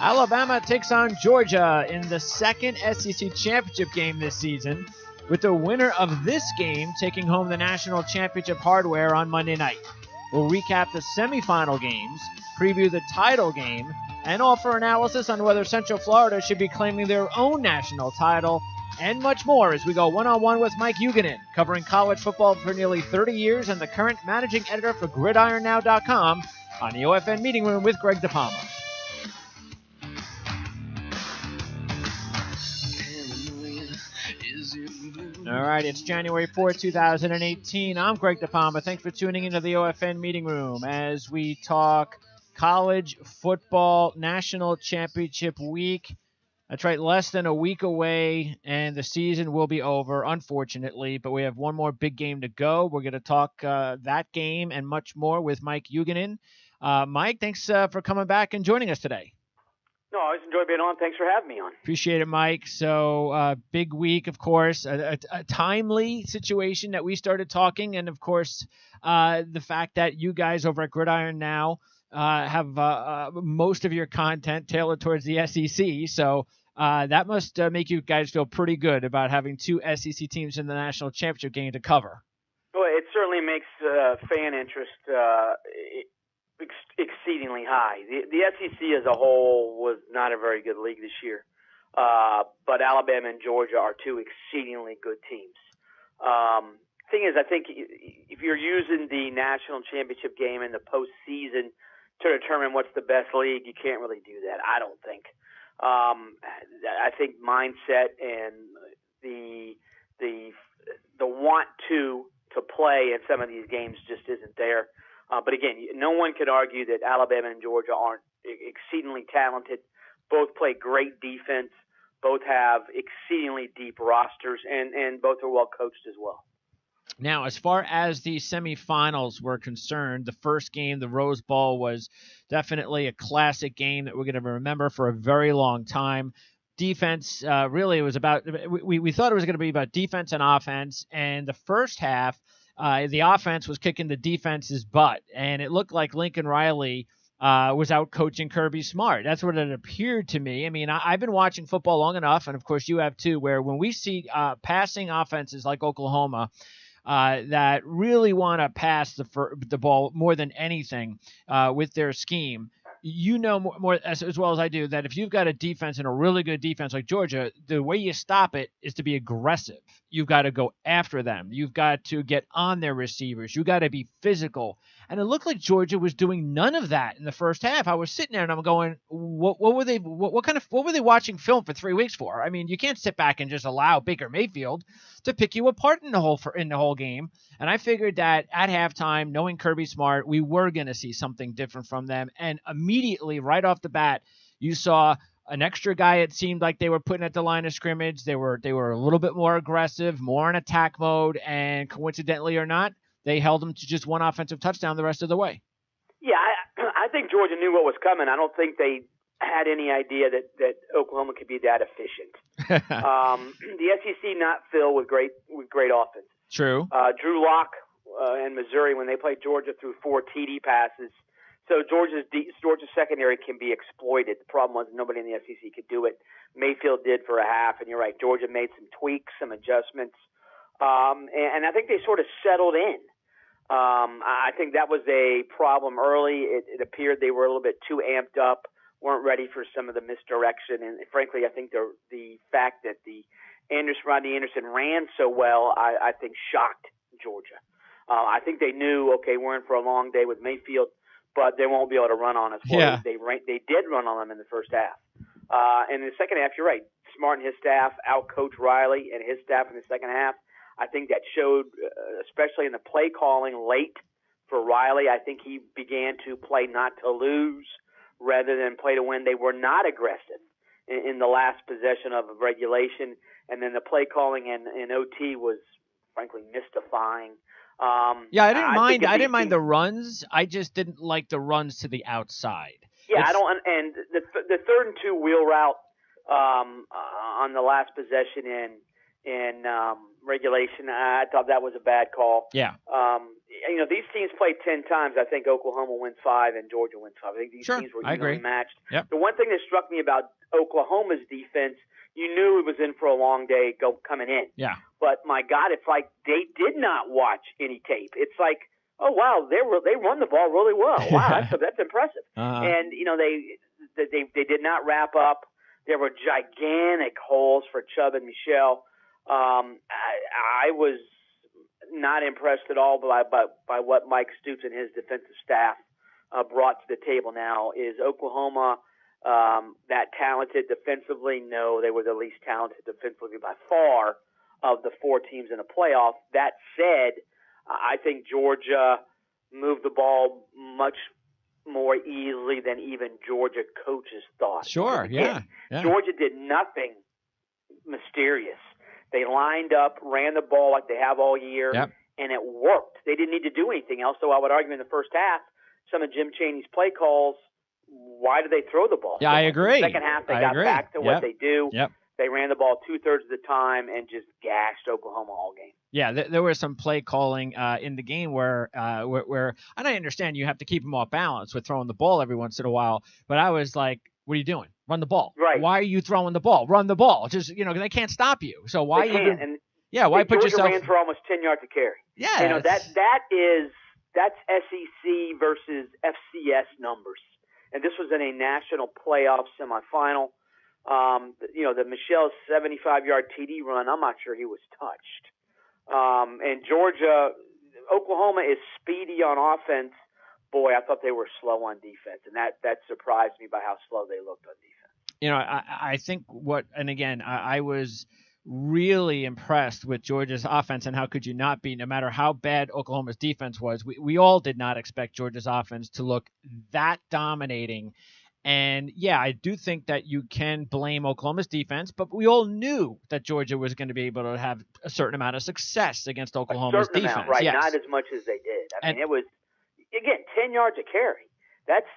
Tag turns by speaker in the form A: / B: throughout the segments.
A: Alabama takes on Georgia in the second SEC championship game this season, with the winner of this game taking home the national championship hardware on Monday night. We'll recap the semifinal games, preview the title game, and offer analysis on whether Central Florida should be claiming their own national title, and much more as we go one-on-one with Mike Huguenin, covering college football for nearly 30 years and the current managing editor for GridironNow.com on the OFN Meeting Room with Greg DePalma. All right, it's January 4th, 2018. I'm Greg DePalma. Thanks for tuning into the OFN Meeting Room as we talk college football national championship week. That's right, less than a week away, and the season will be over, unfortunately, but we have one more big game to go. We're going to talk that game and much more with Mike Huguenin. Mike, thanks for coming back and joining us today.
B: No, I always enjoy being on. Thanks for having me on.
A: Appreciate it, Mike. So big week, of course, a timely situation that we started talking, and, of course, the fact that you guys over at Gridiron Now have most of your content tailored towards the SEC. So that must make you guys feel pretty good about having two SEC teams in the national championship game to cover.
B: Well, it certainly makes fan interest exceedingly high. The SEC as a whole was not a very good league this year, but Alabama and Georgia are two exceedingly good teams. Thing is, I think if you're using the national championship game in the postseason to determine what's the best league, you can't really do that, I don't think. I think mindset and the want to play in some of these games just isn't there. But again, no one could argue that Alabama and Georgia aren't exceedingly talented. Both play great defense. Both have exceedingly deep rosters, and both are well coached as well.
A: Now, as far as the semifinals were concerned, the first game, the Rose Bowl, was definitely a classic game that we're going to remember for a very long time. Defense, really, it was about we thought it was going to be about defense and offense, and the first half, the offense was kicking the defense's butt, and it looked like Lincoln Riley was out coaching Kirby Smart. That's what it appeared to me. I mean, I've been watching football long enough, and of course you have too, where when we see passing offenses like Oklahoma that really want to pass the ball more than anything with their scheme, you know more as well as I do that if you've got a defense and a really good defense like Georgia, the way you stop it is to be aggressive. You've got to go after them. You've got to get on their receivers. You've got to be physical. And it looked like Georgia was doing none of that in the first half. I was sitting there and I'm going, what were they watching film for 3 weeks for? I mean, you can't sit back and just allow Baker Mayfield to pick you apart in the whole game. And I figured that at halftime, knowing Kirby Smart, we were going to see something different from them. And immediately, right off the bat, you saw an extra guy. It seemed like they were putting at the line of scrimmage. They were a little bit more aggressive, more in attack mode, and coincidentally or not, they held them to just one offensive touchdown the rest of the way.
B: Yeah, I think Georgia knew what was coming. I don't think they had any idea that Oklahoma could be that efficient. The SEC not filled with great offense.
A: True.
B: Drew Lock and Missouri, when they played Georgia, threw 4 TD passes. So Georgia's secondary can be exploited. The problem was nobody in the SEC could do it. Mayfield did for a half, and you're right. Georgia made some tweaks, some adjustments, and I think they sort of settled in. I think that was a problem early. It appeared they were a little bit too amped up, weren't ready for some of the misdirection, and frankly, I think the fact that Rodney Anderson ran so well, I think shocked Georgia. I think they knew, okay, we're in for a long day with Mayfield, but they won't be able to run on us.
A: Yeah.
B: They did run on them in the first half. And in the second half, you're right. Smart and his staff out-coached Riley and his staff in the second half. I think that showed, especially in the play calling late for Riley. I think he began to play not to lose rather than play to win. They were not aggressive in the last possession of regulation. And then the play calling in OT was, frankly, mystifying.
A: I didn't mind the runs. I just didn't like the runs to the outside.
B: Yeah, and the 3rd and 2 wheel route on the last possession in regulation. I thought that was a bad call.
A: Yeah.
B: These teams played 10 times. I think Oklahoma wins 5 and Georgia wins 5. I think these teams were evenly matched.
A: Yep.
B: The one thing that struck me about Oklahoma's defense, you knew it was in for a long day coming in.
A: Yeah.
B: But my God, it's like they did not watch any tape. It's like, oh wow, they run the ball really well. Wow, that's impressive. And they did not wrap up. There were gigantic holes for Chubb and Michelle. I was not impressed at all by what Mike Stoops and his defensive staff brought to the table. Now, is Oklahoma that talented defensively? No, they were the least talented defensively by far of the 4 teams in the playoff. That said, I think Georgia moved the ball much more easily than even Georgia coaches thought.
A: Sure,
B: Again,
A: yeah.
B: Georgia did nothing mysterious. They lined up, ran the ball like they have all year, and it worked. They didn't need to do anything else. So I would argue in the first half, some of Jim Chaney's play calls, why did they throw the ball?
A: Yeah, I agree.
B: Second half, they got back to what they do.
A: Yep.
B: They ran the ball 2/3 of the time and just gashed Oklahoma all game.
A: Yeah, there was some play calling in the game where, and I understand you have to keep them off balance with throwing the ball every once in a while, but I was like, what are you doing? Run the ball.
B: Right.
A: Why are you throwing the ball? Run the ball. Just, they can't stop you. So why
B: they
A: you?
B: And
A: why put
B: Georgia
A: yourself?
B: ran for almost 10 yards a carry.
A: Yeah.
B: That's SEC versus FCS numbers. And this was in a national playoff semifinal. The Michelle 75-yard TD run, I'm not sure he was touched. And Oklahoma is speedy on offense. Boy, I thought they were slow on defense, and that surprised me by how slow they looked on defense.
A: I think I was really impressed with Georgia's offense, and how could you not be, no matter how bad Oklahoma's defense was. We all did not expect Georgia's offense to look that dominating. And, yeah, I do think that you can blame Oklahoma's defense, but we all knew that Georgia was going to be able to have a certain amount of success against Oklahoma's defense.
B: Amount, right?
A: Yes.
B: Not as much as they did. I mean, it was, again, 10 yards a carry. That's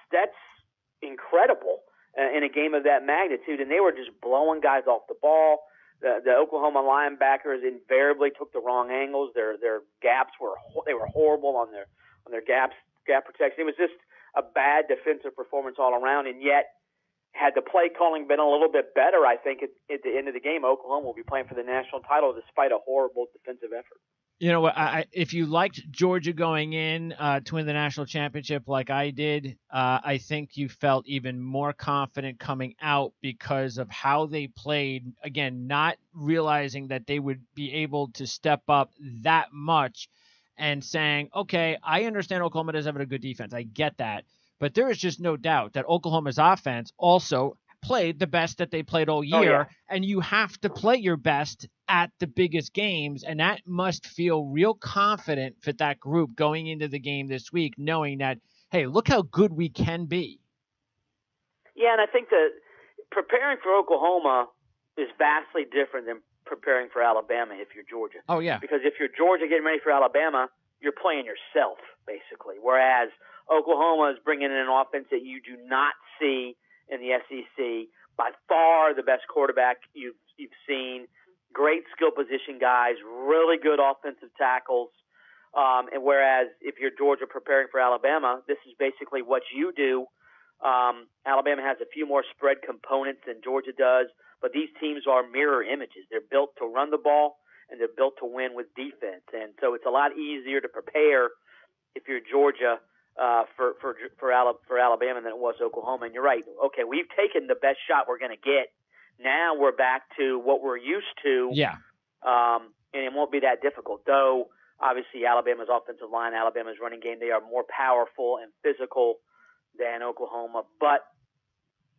B: incredible in a game of that magnitude, and they were just blowing guys off the ball. The Oklahoma linebackers invariably took the wrong angles. Their gaps were horrible on their gap protection. It was just a bad defensive performance all around, and yet had the play calling been a little bit better, I think at the end of the game, Oklahoma will be playing for the national title despite a horrible defensive effort.
A: If you liked Georgia going in to win the national championship like I did, I think you felt even more confident coming out because of how they played. Again, not realizing that they would be able to step up that much and saying, okay, I understand Oklahoma doesn't have a good defense. I get that. But there is just no doubt that Oklahoma's offense also played the best that they played all year, and you have to play your best at the biggest games, and that must feel real confident for that group going into the game this week, knowing that, hey, look how good we can be.
B: Yeah, and I think that preparing for Oklahoma is vastly different than preparing for Alabama if you're Georgia.
A: Oh, yeah.
B: Because if you're Georgia getting ready for Alabama, you're playing yourself, basically, whereas Oklahoma is bringing in an offense that you do not see in the SEC, by far the best quarterback you've seen, great skill position guys, really good offensive tackles. And whereas if you're Georgia preparing for Alabama, this is basically what you do. Alabama has a few more spread components than Georgia does, but these teams are mirror images. They're built to run the ball, and they're built to win with defense. And so it's a lot easier to prepare if you're Georgia for Alabama than it was Oklahoma. And you're right. Okay, we've taken the best shot we're going to get. Now we're back to what we're used to.
A: Yeah.
B: And it won't be that difficult. Though, obviously, Alabama's offensive line, Alabama's running game, they are more powerful and physical than Oklahoma. But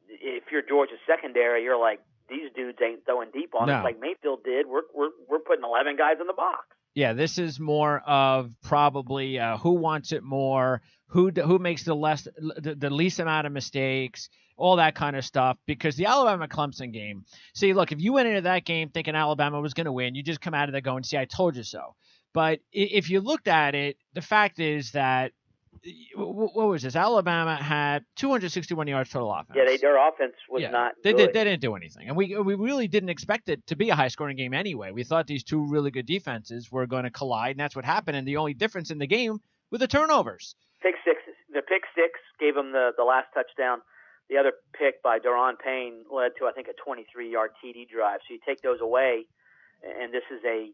B: if you're Georgia's secondary, you're like, these dudes ain't throwing deep on us like Mayfield did. We're putting 11 guys in the box.
A: Yeah, this is more of probably who wants it more, who makes the least amount of mistakes, all that kind of stuff. Because the Alabama-Clemson game, see, look, if you went into that game thinking Alabama was going to win, you just come out of there going, see, I told you so. But if you looked at it, the fact is that what was this? Alabama had 261 yards total offense.
B: Yeah, their offense was not
A: they
B: good.
A: They didn't do anything. And we really didn't expect it to be a high-scoring game anyway. We thought these two really good defenses were going to collide, and that's what happened. And the only difference in the game were the turnovers.
B: Pick sixes. The pick six gave them the last touchdown. The other pick by Daron Payne led to, I think, a 23-yard TD drive. So you take those away, and this is a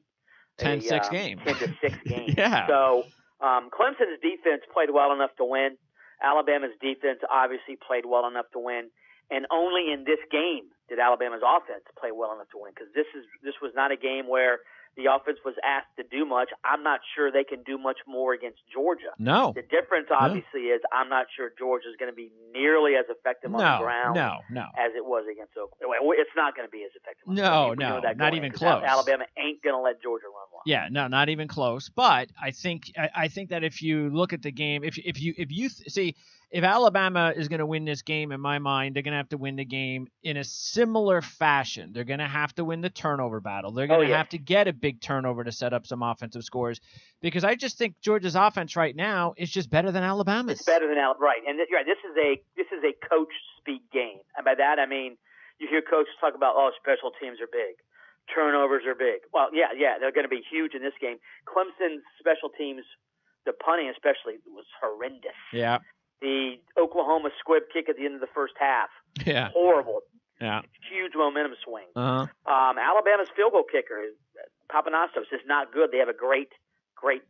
A: 10-6 game.
B: 10-6 game.
A: Yeah.
B: So Clemson's defense played well enough to win. Alabama's defense obviously played well enough to win. And only in this game did Alabama's offense play well enough to win, because this was not a game where the offense was asked to do much. I'm not sure they can do much more against Georgia.
A: No.
B: The difference, obviously, is I'm not sure Georgia's going to be nearly as effective on the ground as it was against Oklahoma. It's not going to be as effective.
A: No, not even close.
B: Alabama ain't going to let Georgia run one.
A: Yeah, no, not even close. But I think that if you look at the game, if Alabama is going to win this game, in my mind, they're going to have to win the game in a similar fashion. They're going to have to win the turnover battle. They're going to have to get a big turnover to set up some offensive scores, because I just think Georgia's offense right now is just better than Alabama's.
B: It's better than Alabama, right? And you're right. This is a coach speak game, and by that I mean you hear coaches talk about, special teams are big, turnovers are big. Well, yeah, they're going to be huge in this game. Clemson's special teams, the punting especially, was horrendous.
A: Yeah. The
B: Oklahoma squib kick at the end of the first half.
A: Yeah.
B: Horrible.
A: Yeah.
B: Huge momentum swing.
A: Uh-huh.
B: Alabama's field goal kicker, Papanastos, is not good. They have a great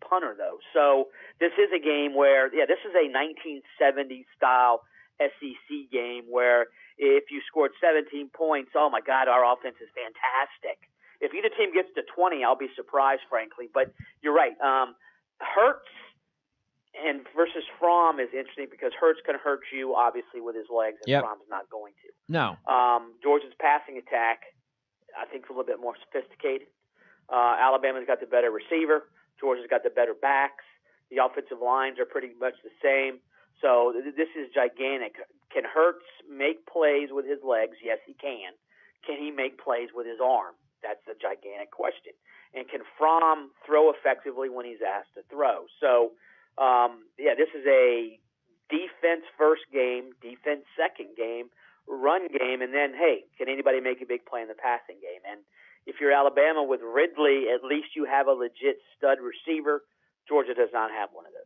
B: punter, though. So this is a game where, this is a 1970s style SEC game where if you scored 17 points, oh my God, our offense is fantastic. If either team gets to 20, I'll be surprised, frankly. But you're right. Hurts and versus Fromm is interesting, because Hurts can hurt you, obviously, with his legs, and Fromm's not going to.
A: No.
B: Georgia's passing attack, I think, is a little bit more sophisticated. Alabama's got the better receiver. Georgia's got the better backs. The offensive lines are pretty much the same. So this is gigantic. Can Hurts make plays with his legs? Yes, he can. Can he make plays with his arm? That's a gigantic question. And can Fromm throw effectively when he's asked to throw? So, this is a defense first game, defense second game, run game, and then, hey, can anybody make a big play in the passing game? And if you're Alabama with Ridley, at least you have a legit stud receiver. Georgia does not have one of those.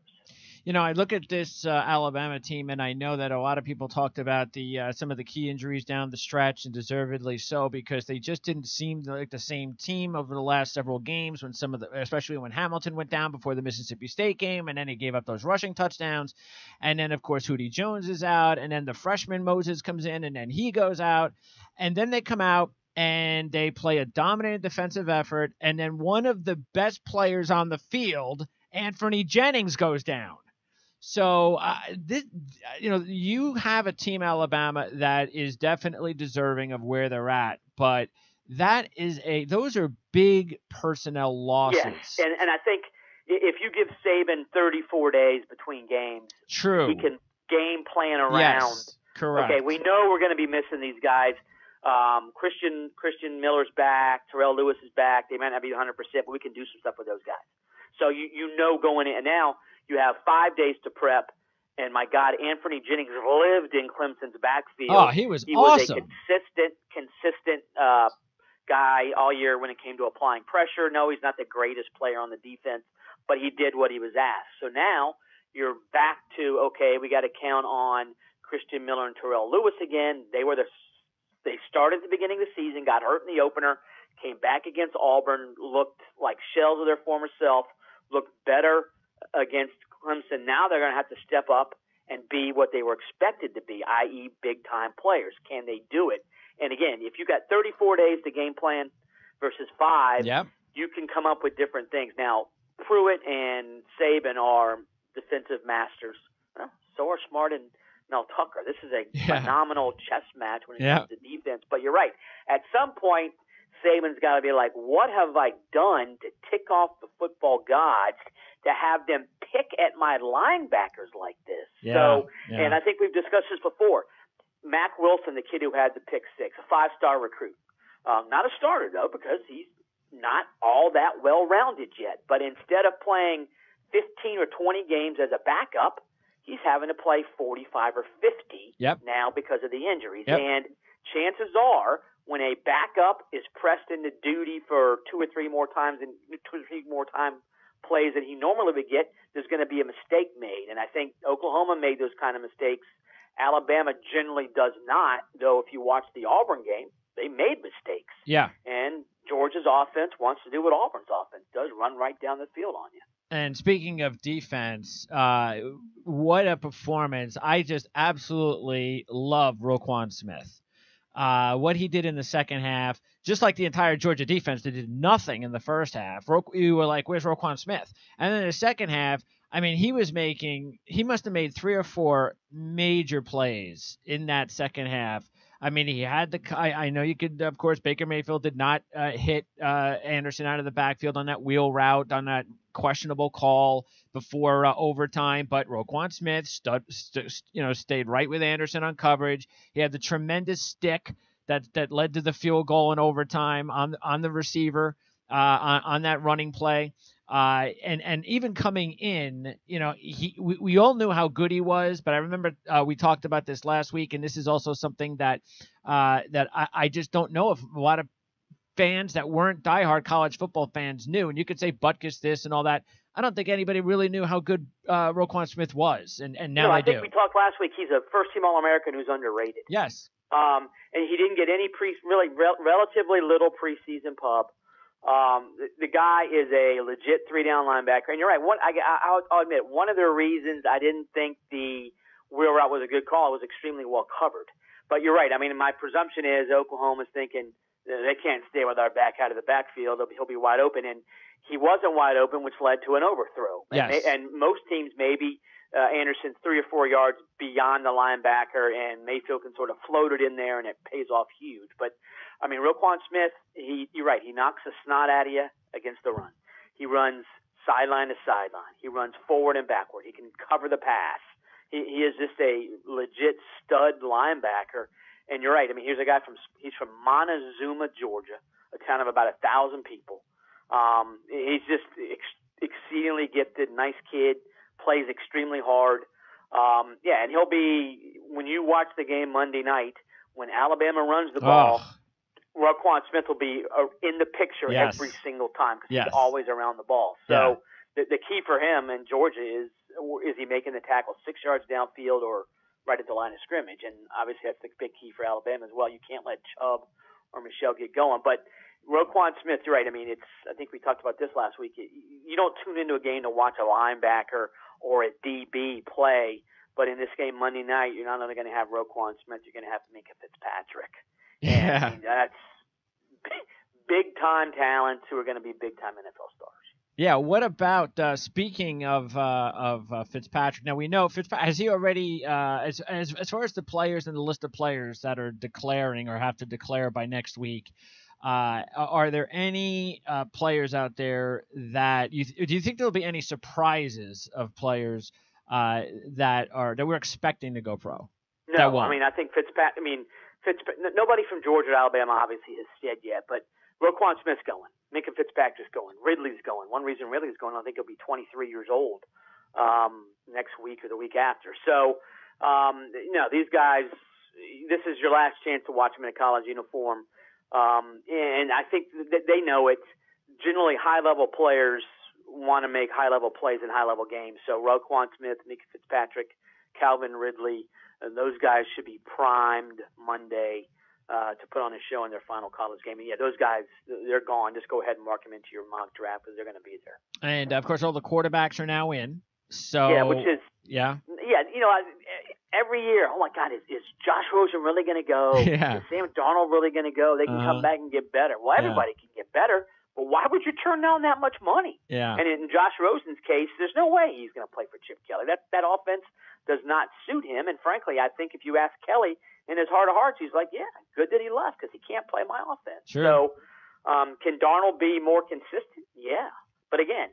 A: I look at this Alabama team, and I know that a lot of people talked about some of the key injuries down the stretch, and deservedly so, because they just didn't seem like the same team over the last several games, especially when Hamilton went down before the Mississippi State game, and then he gave up those rushing touchdowns. And then, of course, Hootie Jones is out, and then the freshman Moses comes in, and then he goes out. And then they come out and they play a dominant defensive effort, and then one of the best players on the field, Anthony Jennings, goes down. So, you have a team, Alabama, that is definitely deserving of where they're at, but those are big personnel losses.
B: Yes, and I think if you give Saban 34 days between games,
A: true,
B: he can game plan around.
A: Yes, correct.
B: Okay, we know we're going to be missing these guys. Christian Miller's back, Terrell Lewis is back. They might not be 100%, but we can do some stuff with those guys. So you know going in, and now you have 5 days to prep, and my God, Anthony Jennings lived in Clemson's backfield.
A: Oh, he was awesome.
B: Was a consistent guy all year when it came to applying pressure. No, he's not the greatest player on the defense, but he did what he was asked. So now you're back to, okay, we got to count on Christian Miller and Terrell Lewis again. They started at the beginning of the season, got hurt in the opener, came back against Auburn, looked like shells of their former self, looked better against Clemson. Now they're going to have to step up and be what they were expected to be, i.e. big-time players. Can they do it? And again, if you got 34 days to game plan versus 5, you can come up with different things. Now, Pruitt and Saban are defensive masters. Well, so are Smart and Mel Tucker. This is a phenomenal chess match when it comes to defense. But you're right. At some point, Saban's got to be like, what have I done to tick off the football gods to have them pick at my linebackers like this? And I think we've discussed this before. Mac Wilson, the kid who had the pick six, a 5-star recruit. Not a starter, though, because he's not all that well-rounded yet. But instead of playing 15 or 20 games as a backup, he's having to play 45 or 50 now because of the injuries. And chances are, when a backup is pressed into duty for two or three more time plays than he normally would get, there's going to be a mistake made. And I think Oklahoma made those kind of mistakes. Alabama generally does not, though if you watch the Auburn game, they made mistakes.
A: Yeah.
B: And Georgia's offense wants to do what Auburn's offense does, run right down the field on you.
A: And speaking of defense, what a performance. I just absolutely love Roquan Smith. What he did in the second half, just like the entire Georgia defense, they did nothing in the first half. You were like, where's Roquan Smith? And then in the second half, I mean, he must have made 3 or 4 major plays in that second half. I mean, he had I know you could, of course, Baker Mayfield did not hit Anderson out of the backfield on that wheel route, on that questionable call before overtime, but Roquan Smith stayed right with Anderson on coverage. He had the tremendous stick that led to the field goal in overtime on the receiver on that running play. And even coming in, we all knew how good he was, but I remember we talked about this last week, and this is also something that I just don't know if a lot of fans that weren't diehard college football fans knew. And you could say Butkus this and all that. I don't think anybody really knew how good Roquan Smith was, and now I do.
B: I think we talked last week. He's a first-team All-American who's underrated.
A: Yes.
B: And he didn't get any relatively little preseason pub. The guy is a legit 3-down linebacker, and you're right. I'll admit, one of the reasons I didn't think the wheel route was a good call, it was extremely well covered. But you're right. I mean, my presumption is Oklahoma's thinking they can't stay with our back out of the backfield. He'll be wide open, and he wasn't wide open, which led to an overthrow.
A: Yes.
B: And most teams maybe Anderson's 3 or 4 yards beyond the linebacker, and Mayfield can sort of float it in there, and it pays off huge. But I mean, Roquan Smith, you're right. He knocks the snot out of you against the run. He runs sideline to sideline. He runs forward and backward. He can cover the pass. He is just a legit stud linebacker. And you're right. I mean, he's from Montezuma, Georgia, a town of about 1,000 people. He's just exceedingly gifted, nice kid, plays extremely hard. And he'll be, when you watch the game Monday night, when Alabama runs the ball, Roquan Smith will be in the picture every single time because he's always around the ball. So the key for him in Georgia is he making the tackle 6 yards downfield or right at the line of scrimmage? And obviously that's the big key for Alabama as well. You can't let Chubb or Michelle get going. But Roquan Smith, you're right. I mean, I think we talked about this last week. You don't tune into a game to watch a linebacker or a DB play. But in this game Monday night, you're not only going to have Roquan Smith, you're going to have Minkah Fitzpatrick.
A: Yeah.
B: I mean, that's big-time talents who are going to be big-time NFL stars.
A: Yeah, what about speaking of Fitzpatrick? Now we know Fitzpatrick has he already as far as the players and the list of players that are declaring or have to declare by next week. Are there any players out there that do you think there'll be any surprises of players that we're expecting to go pro?
B: No, I mean I think Fitzpatrick. Nobody from Georgia or Alabama obviously has said yet, but Roquan Smith's going. Minkah Fitzpatrick's going. Ridley's going. One reason Ridley's going, I think he'll be 23 years old next week or the week after. So, these guys, this is your last chance to watch them in a college uniform. And I think that they know it. Generally, high-level players want to make high-level plays in high-level games. So Roquan Smith, Minkah Fitzpatrick, Calvin Ridley, those guys should be primed Monday to put on a show in their final college game. And, those guys, they're gone. Just go ahead and mark them into your mock draft because they're going to be there.
A: And, of course, all the quarterbacks are now in. So
B: which is every year, oh, my God, is Josh Rosen really going to go?
A: Yeah.
B: Is Sam Darnold really going to go? They can come back and get better. Well, everybody can get better. But why would you turn down that much money?
A: Yeah.
B: And in Josh Rosen's case, there's no way he's going to play for Chip Kelly. That offense does not suit him. And frankly, I think if you ask Kelly in his heart of hearts, he's like, yeah, good that he left because he can't play my offense.
A: Sure.
B: So can Darnold be more consistent? Yeah. But again,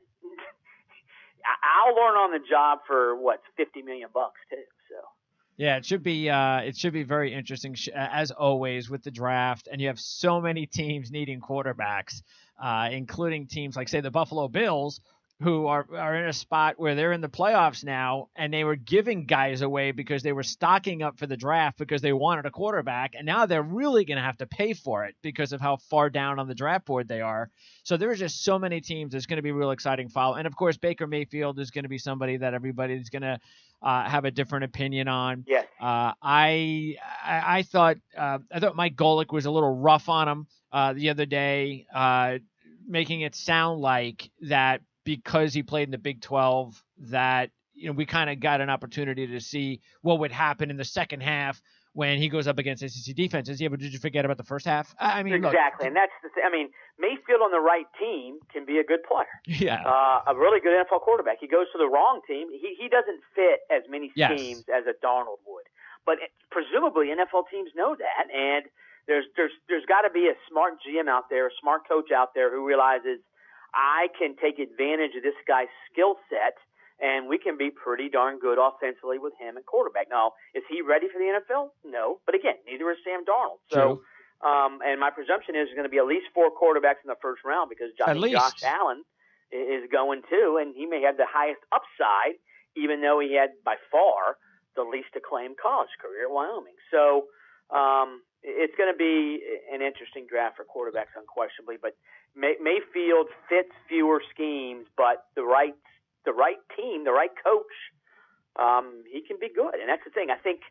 B: I'll learn on the job for $50 million too. So.
A: Yeah, it should be very interesting as always with the draft, and you have so many teams needing quarterbacks, including teams like say the Buffalo Bills, who are in a spot where they're in the playoffs now, and they were giving guys away because they were stocking up for the draft because they wanted a quarterback, and now they're really going to have to pay for it because of how far down on the draft board they are. So there's just so many teams. It's going to be a real exciting follow. And, of course, Baker Mayfield is going to be somebody that everybody's going to have a different opinion on.
B: Yes.
A: I thought Mike Golick was a little rough on him the other day, making it sound like that because he played in the Big 12 that we kind of got an opportunity to see what would happen in the second half when he goes up against SEC defenses. Yeah, but did you forget about the first half? I mean,
B: exactly, and that's the thing. I mean, Mayfield on the right team can be a good player.
A: Yeah,
B: a really good NFL quarterback. He goes to the wrong team. He doesn't fit as many schemes as a Darnold would. But presumably NFL teams know that, and there's got to be a smart GM out there, a smart coach out there who realizes I can take advantage of this guy's skill set, and we can be pretty darn good offensively with him at quarterback. Now, is he ready for the NFL? No. But again, neither is Sam Darnold. So, and my presumption is there's going to be at least 4 quarterbacks in the first round because Josh Allen is going too, and he may have the highest upside, even though he had by far the least acclaimed college career at Wyoming. So, it's going to be an interesting draft for quarterbacks, unquestionably. But Mayfield fits fewer schemes, but the right team, the right coach, he can be good. And that's the thing. I think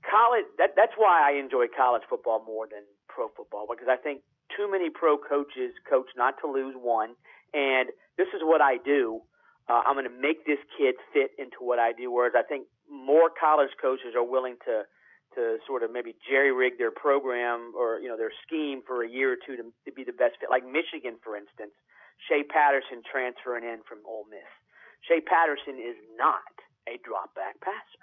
B: college. That's why I enjoy college football more than pro football, because I think too many pro coaches coach not to lose one. And this is what I do. I'm going to make this kid fit into what I do. Whereas I think more college coaches are willing to sort of maybe jerry-rig their program or, their scheme for a year or two to be the best fit. Like Michigan, for instance, Shea Patterson transferring in from Ole Miss. Shea Patterson is not a drop-back passer.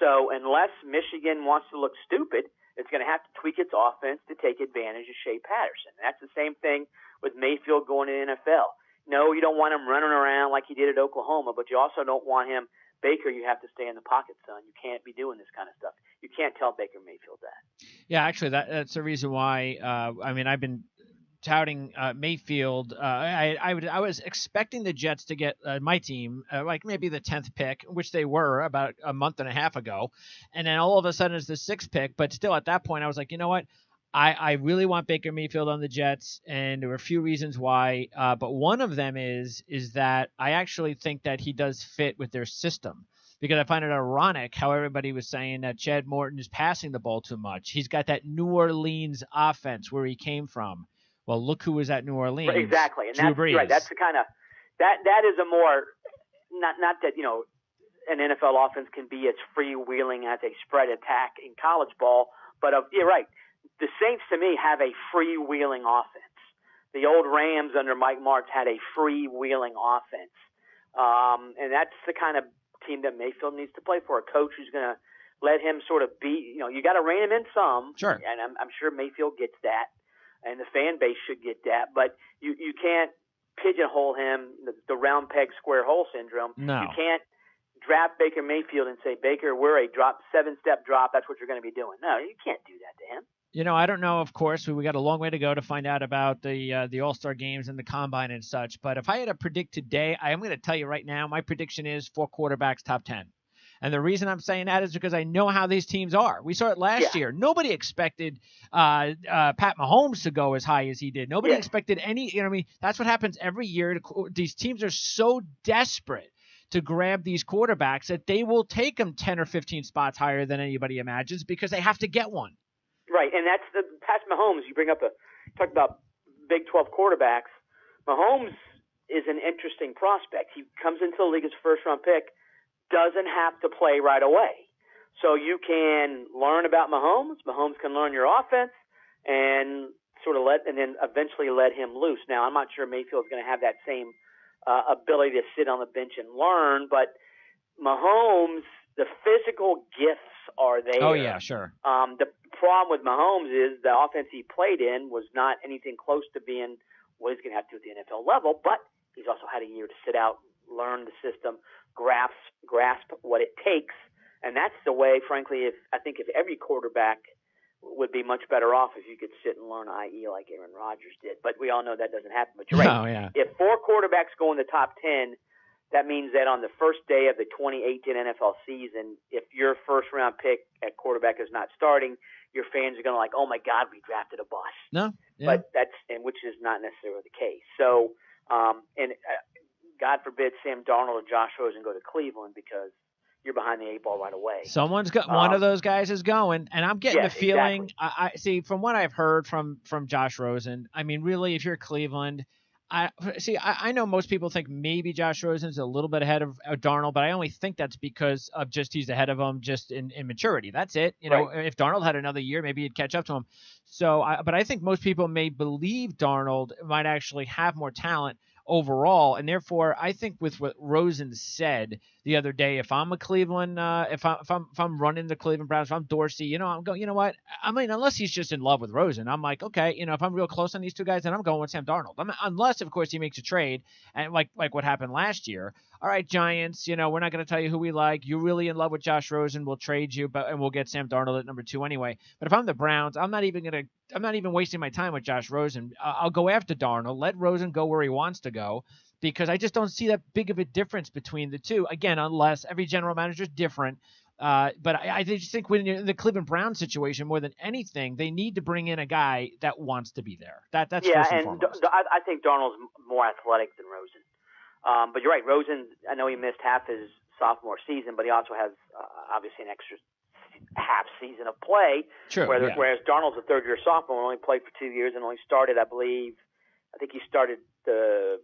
B: So unless Michigan wants to look stupid, it's going to have to tweak its offense to take advantage of Shea Patterson. And that's the same thing with Mayfield going to the NFL. No, you don't want him running around like he did at Oklahoma, but you also don't want him, Baker, you have to stay in the pocket, son. You can't be doing this kind of stuff. You can't tell Baker Mayfield that.
A: Yeah, actually, that's the reason why. I've been touting Mayfield. I was expecting the Jets to get my team like maybe the 10th pick, which they were about a month and a half ago, and then all of a sudden it's the 6th pick. But still, at that point, I was like, you know what? I really want Baker Mayfield on the Jets, and there were a few reasons why. But one of them is that I actually think that he does fit with their system. Because I find it ironic how everybody was saying that Chad Morton is passing the ball too much. He's got that New Orleans offense where he came from. Well, look who was at New Orleans.
B: Exactly, and
A: Drew Brees.
B: Right. That's the kind of that is a more not that an NFL offense can be as freewheeling as a spread attack in college ball, but you're right. The Saints to me have a freewheeling offense. The old Rams under Mike Martz had a freewheeling offense, and that's the kind of team that Mayfield needs to play for. A coach who's going to let him sort of be, you got to rein him in some.
A: Sure.
B: And I'm sure Mayfield gets that, and the fan base should get that. But you can't pigeonhole him, the round peg square hole syndrome.
A: No.
B: You can't draft Baker Mayfield and say, Baker, we're a 7-step drop. That's what you're going to be doing. No, you can't do that to him.
A: I don't know, of course, we got a long way to go to find out about the All-Star games and the Combine and such. But if I had to predict today, I am going to tell you right now, my prediction is 4 quarterbacks top 10. And the reason I'm saying that is because I know how these teams are. We saw it last year. Nobody expected Pat Mahomes to go as high as he did. Nobody expected any. That's what happens every year. These teams are so desperate to grab these quarterbacks that they will take them 10 or 15 spots higher than anybody imagines because they have to get one.
B: Right, and that's the Pat Mahomes. You talk about Big 12 quarterbacks. Mahomes is an interesting prospect. He comes into the league as a first-round pick, doesn't have to play right away. So you can learn about Mahomes. Mahomes can learn your offense and and then eventually let him loose. Now, I'm not sure Mayfield's going to have that same ability to sit on the bench and learn, but Mahomes, the physical gifts are there.
A: Oh, yeah, sure.
B: The problem with Mahomes is the offense he played in was not anything close to being what he's going to have to do at the NFL level, but he's also had a year to sit out, learn the system, grasp what it takes, and that's the way, frankly, if every quarterback would be much better off if you could sit and learn IE like Aaron Rodgers did. But we all know that doesn't happen. But you're right.
A: Oh, yeah.
B: If 4 quarterbacks go in the top 10, that means that on the first day of the 2018 NFL season, if your first-round pick at quarterback is not starting, your fans are going to like, oh, my God, we drafted a bust.
A: No. Yeah.
B: But which is not necessarily the case. So, God forbid Sam Darnold or Josh Rosen go to Cleveland because you're behind the 8 ball right away.
A: Someone's got one of those guys is going, and I'm getting the feeling.
B: Exactly.
A: I see from what I've heard from Josh Rosen. I mean, really, if you're Cleveland, I know most people think maybe Josh Rosen's a little bit ahead of Darnold, but I only think that's because of just he's ahead of him just in maturity. That's it. You know,
B: Right.
A: if Darnold had another year, maybe he'd catch up to him. So, but I think most people may believe Darnold might actually have more talent overall, and therefore I think with what Rosen said the other day, if I'm a Cleveland, if I'm running the Cleveland Browns, if I'm Dorsey, you know, I'm going, you know what? I mean, unless he's just in love with Rosen, I'm like, okay, you know, if I'm real close on these two guys, then I'm going with Sam Darnold. Unless, of course, he makes a trade, and like what happened last year. All right, Giants, you know, we're not going to tell you who we like. You're really in love with Josh Rosen. We'll trade you, and we'll get Sam Darnold at number 2 anyway. But if I'm the Browns, I'm not even wasting my time with Josh Rosen. I'll go after Darnold. Let Rosen go where he wants to go, because I just don't see that big of a difference between the two. Again, unless every general manager is different. But I just think when you're in the Cleveland Browns situation, more than anything, they need to bring in a guy that wants to be there. That's first and foremost.
B: I think Darnold's more athletic than Rosen. But you're right, Rosen, I know he missed half his sophomore season, but he also has obviously an extra half season of play.
A: Sure.
B: Whereas Darnold's a third-year sophomore, only played for 2 years and only started, I think he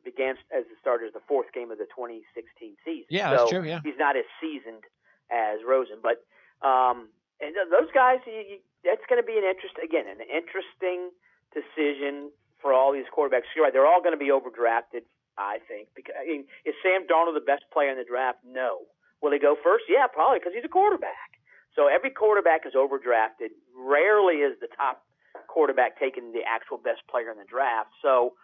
B: began as a starter the 4th game of the 2016 season.
A: Yeah, that's true. Yeah,
B: he's not as seasoned as Rosen, but and those guys, that's going to be an interesting decision for all these quarterbacks. You're right, they're all going to be overdrafted, I think. Because is Sam Darnold the best player in the draft? No. Will he go first? Yeah, probably, because he's a quarterback. So every quarterback is overdrafted. Rarely is the top quarterback taking the actual best player in the draft. So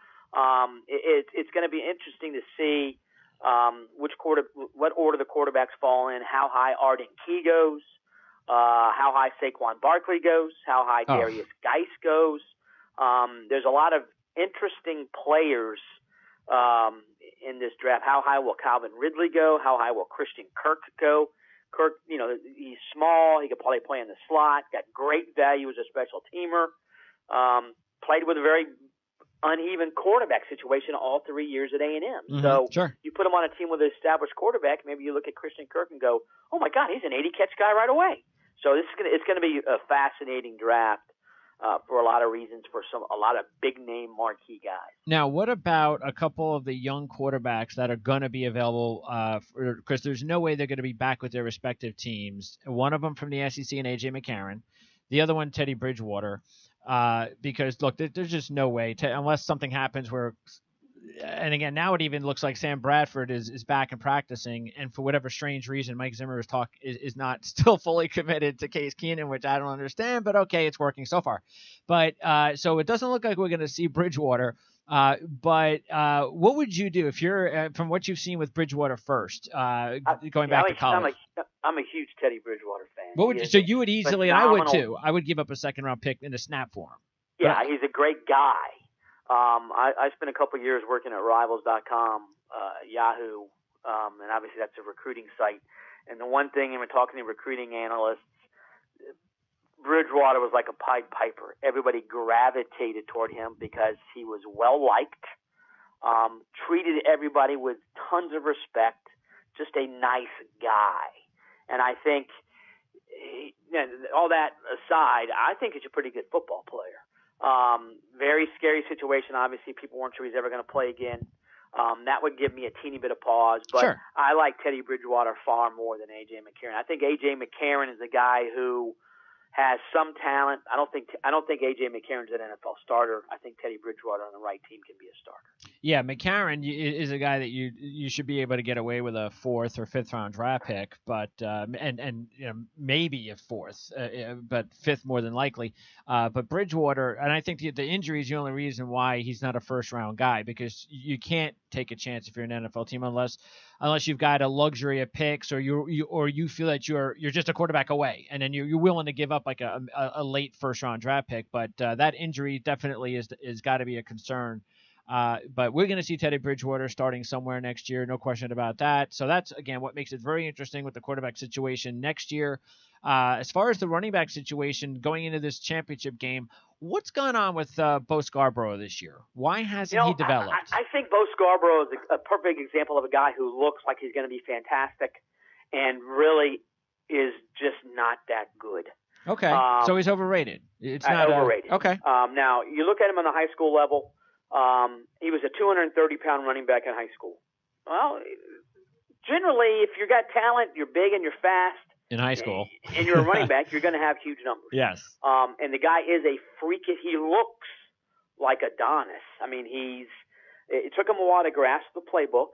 B: it's going to be interesting to see what order the quarterbacks fall in, how high Arden Key goes, how high Saquon Barkley goes, how high Darius Geis goes. There's a lot of interesting players in this draft. How high will Calvin Ridley go? How high will Christian Kirk go? Kirk, you know, he's small. He could probably play in the slot. Got great value as a special teamer. Played with a very uneven quarterback situation all 3 years at A&M.
A: Mm-hmm.
B: So
A: sure.
B: You put him on a team with an established quarterback, maybe you look at Christian Kirk and go, oh, my God, he's an 80-catch guy right away. So it's going to be a fascinating draft for a lot of reasons, for a lot of big-name marquee guys.
A: Now, what about a couple of the young quarterbacks that are going to be available? Because there's no way they're going to be back with their respective teams. One of them from the SEC and A.J. McCarron. The other one, Teddy Bridgewater. Because, look, there's just no way, unless something happens where – and again, now it even looks like Sam Bradford is back and practicing, and for whatever strange reason, Mike Zimmer is not still fully committed to Case Keenum, which I don't understand, but okay, it's working so far. But so it doesn't look like we're going to see Bridgewater. But what would you do if you're from what you've seen with Bridgewater first, going back to college?
B: I'm a huge Teddy Bridgewater fan.
A: So you would easily, and I would too. I would give up a second-round pick in a snap for him.
B: Yeah, he's a great guy. I spent a couple of years working at Rivals.com, Yahoo, and obviously that's a recruiting site. And the one thing, and we're talking to recruiting analysts, Bridgewater was like a Pied Piper. Everybody gravitated toward him because he was well-liked, treated everybody with tons of respect, just a nice guy. And I think, all that aside, I think he's a pretty good football player. Very scary situation. Obviously, people weren't sure he's ever going to play again. That would give me a teeny bit of pause. But
A: sure.
B: I like Teddy Bridgewater far more than A.J. McCarron. I think A.J. McCarron is a guy who has some talent. I don't think A.J. McCarron's an NFL starter. I think Teddy Bridgewater on the right team can be a starter.
A: Yeah, McCarron is a guy that you should be able to get away with a 4th or 5th round draft pick, but and maybe a 4th, but 5th more than likely. But Bridgewater, and I think the injury is the only reason why he's not a 1st round guy, because you can't take a chance if you're an NFL team unless you've got a luxury of picks, or you feel that you're just a quarterback away, and then you're willing to give up like a late 1st round draft pick. But that injury definitely is got to be a concern. But we're going to see Teddy Bridgewater starting somewhere next year, no question about that. So that's, again, what makes it very interesting with the quarterback situation next year. As far as the running back situation going into this championship game, what's gone on with Bo Scarborough this year? Why hasn't he developed?
B: I think Bo Scarborough is a perfect example of a guy who looks like he's going to be fantastic and really is just not that good.
A: Okay, so he's overrated. It's not
B: overrated.
A: Okay.
B: Now, you look at him on the high school level. He was a 230-pound running back in high school. Well, generally, if you got talent, you're big and you're fast.
A: In high school.
B: And you're a running back, you're going to have huge numbers.
A: Yes.
B: And the guy is a freak. He looks like Adonis. I mean, it took him a while to grasp the playbook.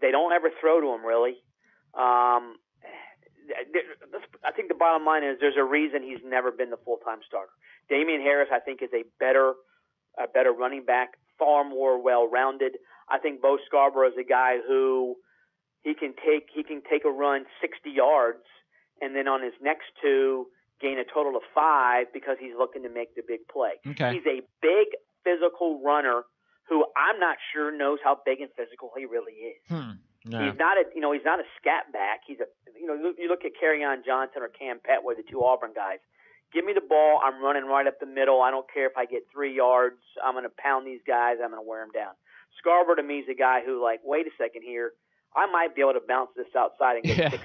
B: They don't ever throw to him, really. I think the bottom line is there's a reason he's never been the full-time starter. Damian Harris, I think, is a better running back, far more well-rounded. I think Bo Scarborough is a guy who he can take a run 60 yards and then on his next 2 gain a total of 5 because he's looking to make the big play.
A: Okay.
B: He's a big physical runner who I'm not sure knows how big and physical he really is.
A: No.
B: He's not a scat back. He's you look at Kerryon Johnson or Cam Petway, the 2 Auburn guys. Give me the ball. I'm running right up the middle. I don't care if I get 3 yards. I'm going to pound these guys. I'm going to wear them down. Scarborough to me is a guy who, like, wait a second here. I might be able to bounce this outside and get 60.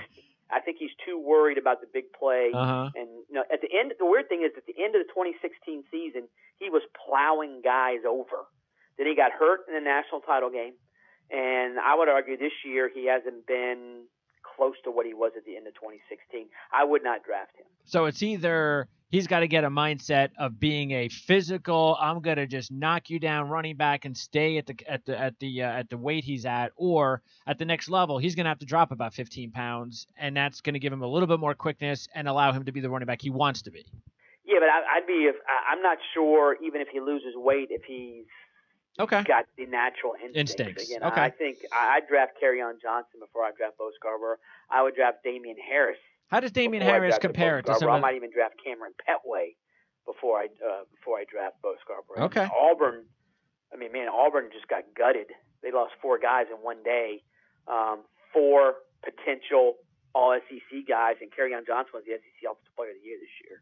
B: I think he's too worried about the big play. And at the end, the weird thing is at the end of the 2016 season, he was plowing guys over. Then he got hurt in the national title game. And I would argue this year he hasn't been close to what he was at the end of 2016. I would not draft him.
A: So it's either he's got to get a mindset of being a physical, I'm going to just knock you down running back and stay at the weight he's at, or at the next level he's going to have to drop about 15 pounds, and that's going to give him a little bit more quickness and allow him to be the running back he wants to be.
B: Yeah, but I'm not sure even if he loses weight if he's got the natural instincts. Again,
A: Okay.
B: I think I'd draft Kerryon Johnson before I draft Bo Scarborough. I would draft Damian Harris.
A: How does Damian Harris compare to some
B: I might even draft Cameron Petway before I draft Bo Scarborough.
A: Okay.
B: Auburn just got gutted. They lost 4 guys in one day, 4 potential All-SEC guys, and Kerryon Johnson was the SEC Offensive Player of the Year this year.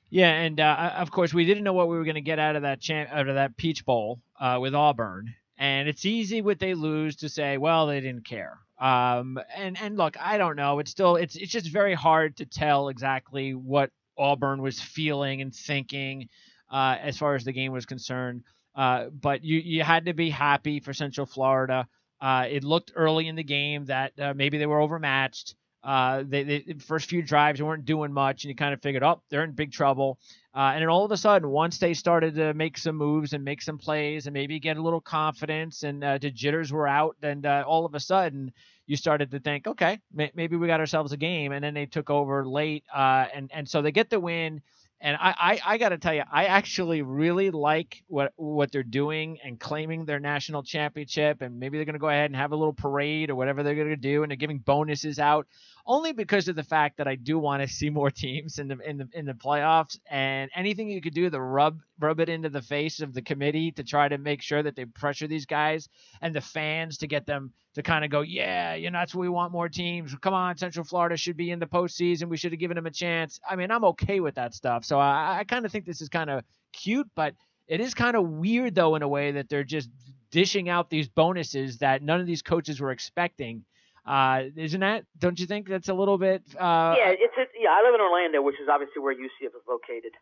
A: Yeah, and of course we didn't know what we were going to get out of that Peach Bowl with Auburn, and it's easy when they lose to say, well, they didn't care. And look, I don't know. It's just very hard to tell exactly what Auburn was feeling and thinking as far as the game was concerned. But you had to be happy for Central Florida. It looked early in the game that maybe they were overmatched. The first few drives weren't doing much, and you kind of figured, they're in big trouble. And then all of a sudden, once they started to make some moves and make some plays and maybe get a little confidence and the jitters were out, and all of a sudden you started to think, okay, maybe we got ourselves a game. And then they took over late, and so they get the win. And I got to tell you, I actually really like what they're doing and claiming their national championship, and maybe they're going to go ahead and have a little parade or whatever they're going to do, and they're giving bonuses out, only because of the fact that I do want to see more teams in the playoffs, and anything you could do to rub it into the face of the committee to try to make sure that they pressure these guys and the fans to get them to kind of go, yeah, that's what we want, more teams. Come on, Central Florida should be in the postseason. We should have given them a chance. I mean, I'm okay with that stuff. So I kind of think this is kind of cute, but it is kind of weird, though, in a way that they're just dishing out these bonuses that none of these coaches were expecting. Isn't that? Don't you think that's a little bit?
B: I live in Orlando, which is obviously where UCF is located.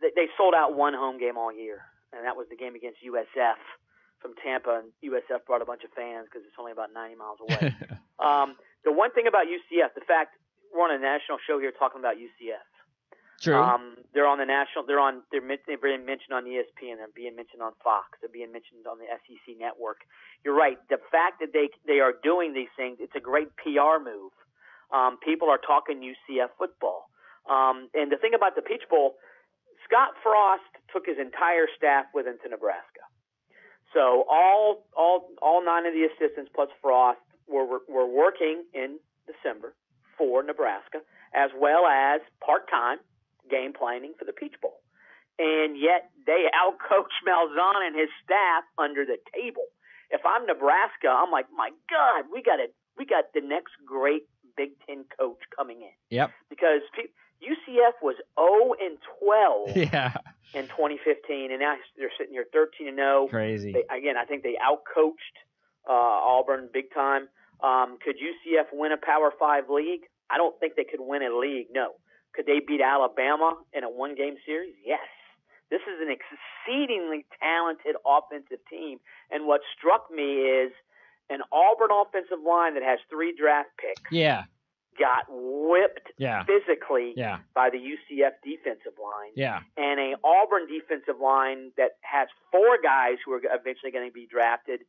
B: They sold out one home game all year, and that was the game against USF from Tampa. And USF brought a bunch of fans because it's only about 90 miles away. The one thing about UCF, the fact we're on a national show here talking about UCF,
A: True.
B: They're on the national. They're being mentioned on ESPN. They're being mentioned on Fox. They're being mentioned on the SEC network. You're right. The fact that they are doing these things, it's a great PR move. People are talking UCF football. And the thing about the Peach Bowl, Scott Frost took his entire staff with him to Nebraska. So all 9 of the assistants plus Frost were working in December for Nebraska, as well as part-time game planning for the Peach Bowl. And yet they outcoached Malzahn and his staff under the table. If I'm Nebraska, I'm like, my God, we got the next great Big Ten coach coming in.
A: Yep.
B: Because UCF was 0-12 in 2015, and now they're sitting here 13-0.
A: Crazy.
B: I think they outcoached Auburn big time. Could UCF win a Power 5 league? I don't think they could win a league, no. Could they beat Alabama in a one-game series? Yes. This is an exceedingly talented offensive team, and what struck me is an Auburn offensive line that has 3 draft picks got whipped physically by the UCF defensive line, and an Auburn defensive line that has 4 guys who are eventually going to be drafted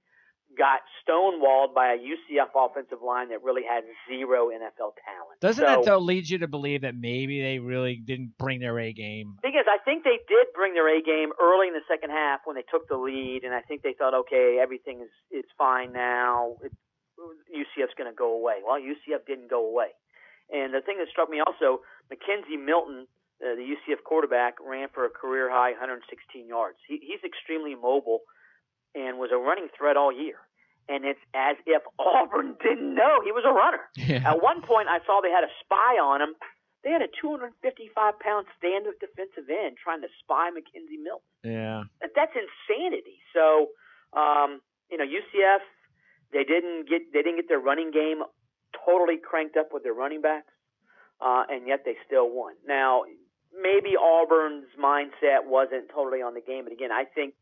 B: got stonewalled by a UCF offensive line that really had 0 NFL talent.
A: Doesn't that, though, lead you to believe that maybe they really didn't bring their A game?
B: The thing is, I think they did bring their A game early in the second half when they took the lead, and I think they thought, okay, everything is fine now. UCF's going to go away. Well, UCF didn't go away. And the thing that struck me also, Mackenzie Milton, the UCF quarterback, ran for a career-high 116 yards. He's extremely mobile and was a running threat all year. And it's as if Auburn didn't know he was a runner. Yeah. At one point, I saw they had a spy on him. They had a 255-pound stand-up defensive end trying to spy Mackenzie Milton.
A: Yeah,
B: that's insanity. So, UCF, they didn't get their running game totally cranked up with their running backs, and yet they still won. Now, maybe Auburn's mindset wasn't totally on the game, but again, I think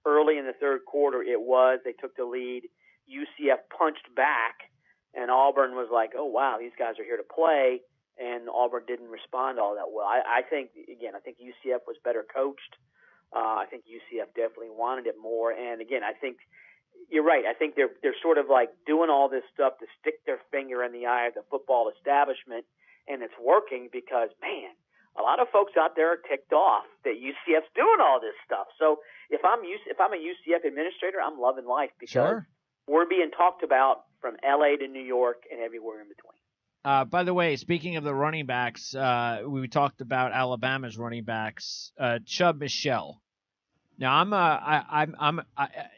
B: early in the third quarter it was. They took the lead. UCF punched back, and Auburn was like, oh, wow, these guys are here to play, and Auburn didn't respond all that well. I think UCF was better coached. I think UCF definitely wanted it more, and again, I think you're right. I think they're sort of like doing all this stuff to stick their finger in the eye of the football establishment, and it's working because, man, a lot of folks out there are ticked off that UCF's doing all this stuff. So if I'm a UCF administrator, I'm loving life because we're being talked about from LA to New York and everywhere in between.
A: By the way, speaking of the running backs, we talked about Alabama's running backs. Chubb Michelle. Now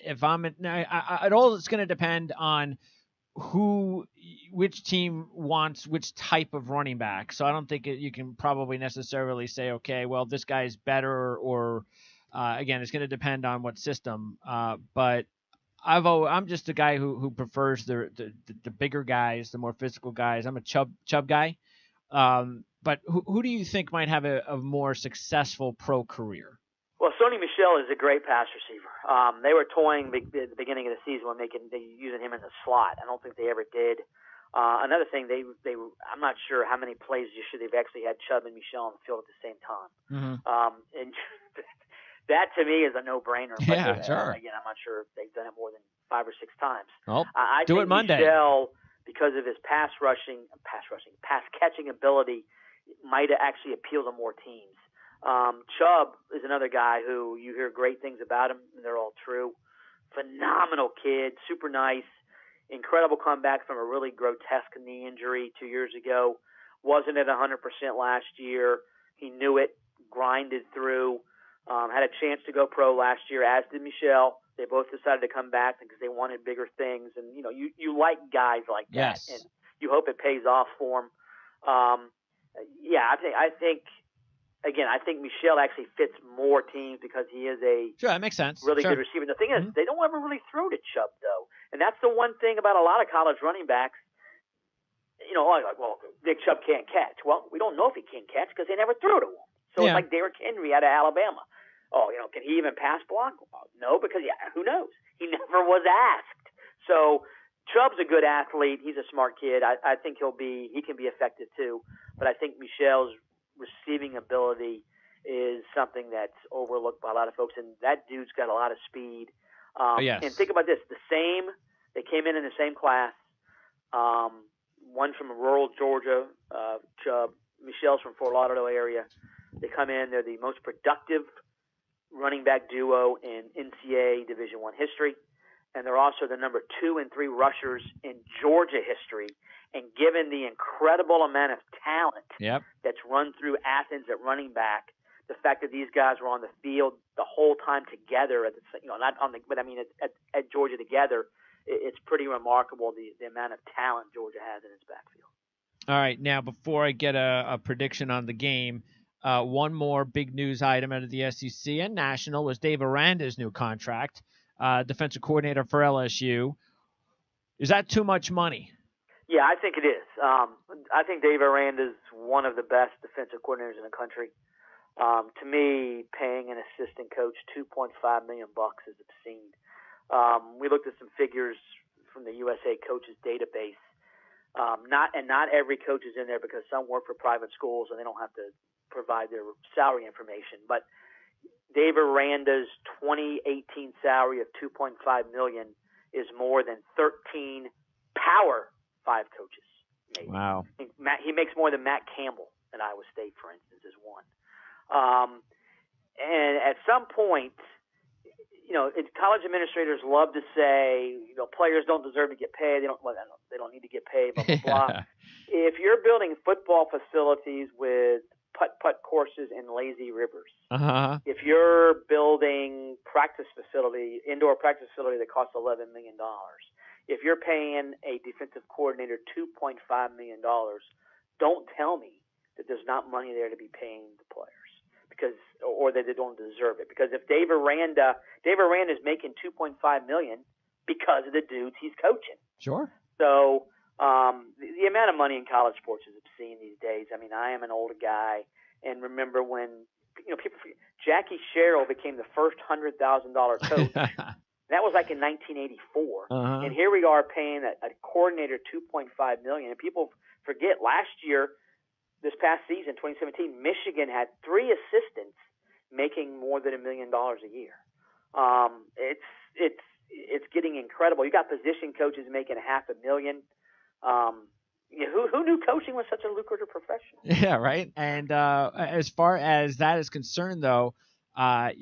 A: it all is going to depend on which team wants which type of running back. So I don't think you can probably necessarily say, okay, well, this guy's better, or again, it's going to depend on what system. But I'm just a guy who prefers the bigger guys, the more physical guys. I'm a Chubb guy. But who do you think might have a more successful pro career?
B: Well, Sony Michel is a great pass receiver. They were toying at the beginning of the season when they using him in the slot. I don't think they ever did. Another thing, I'm not sure how many plays they've actually had Chubb and Michel on the field at the same time. Mm-hmm. And that to me is a no-brainer.
A: Yeah, sure.
B: Again, I'm not sure if they've done it more than 5 or 6 times.
A: Well,
B: I
A: do
B: think
A: it Monday.
B: Michel, because of his pass catching ability, might actually appeal to more teams. Chubb is another guy who you hear great things about him, and they're all true. Phenomenal kid, super nice, incredible comeback from a really grotesque knee injury 2 years ago. Wasn't at 100% last year. He knew it, grinded through, had a chance to go pro last year, as did Michel. They both decided to come back because they wanted bigger things. And, you like guys like that.
A: Yes.
B: And you hope it pays off for them. I think Michel actually fits more teams because he is a
A: that makes sense.
B: Really good receiver. The thing is, they don't ever really throw to Chubb, though. And that's the one thing about a lot of college running backs. Nick Chubb can't catch. Well, we don't know if he can catch because they never threw to him. So it's like Derrick Henry out of Alabama. Oh, can he even pass block? No, because who knows? He never was asked. So Chubb's a good athlete. He's a smart kid. I think he can be effective too. But I think Michel's receiving ability is something that's overlooked by a lot of folks, and that dude's got a lot of speed.
A: Yes.
B: And think about this: they came in the same class. One from rural Georgia, Chubb. Michelle's from Fort Lauderdale area. They come in; they're the most productive running back duo in NCAA Division I history, and they're also the number 2 and 3 rushers in Georgia history. And given the incredible amount of talent that's run through Athens at running back, the fact that these guys were on the field the whole time together, not on the, but I mean at Georgia together, it's pretty remarkable the amount of talent Georgia has in its backfield.
A: All right, now before I get a prediction on the game, one more big news item out of the SEC and National was Dave Aranda's new contract, defensive coordinator for LSU. Is that too much money?
B: Yeah, I think it is. I think Dave Aranda is one of the best defensive coordinators in the country. To me, paying an assistant coach $2.5 million is obscene. We looked at some figures from the USA Coaches database. Not every coach is in there because some work for private schools and they don't have to provide their salary information. But Dave Aranda's 2018 salary of $2.5 million is more than 13 Power 5 coaches. Maybe.
A: Wow.
B: He makes more than Matt Campbell at Iowa State, for instance, is one. And at some point, college administrators love to say, players don't deserve to get paid. They don't need to get paid, blah, blah, blah. If you're building football facilities with putt-putt courses and lazy rivers, if you're building indoor practice facility that costs $11 million, if you're paying a defensive coordinator $2.5 million, don't tell me that there's not money there to be paying the players or that they don't deserve it. Because if Dave Aranda is making $2.5 million because of the dudes he's coaching.
A: Sure.
B: So the amount of money in college sports is obscene these days. I mean, I am an older guy, and remember when people forget, Jackie Sherrill became the first $100,000 coach. That was like in 1984, and here we are paying a coordinator $2.5 million. And people forget last year, this past season, 2017, Michigan had 3 assistants making more than $1 million a year. It's getting incredible. You got position coaches making $500,000. Who knew coaching was such a lucrative profession?
A: Yeah, right. And as far as that is concerned, though, I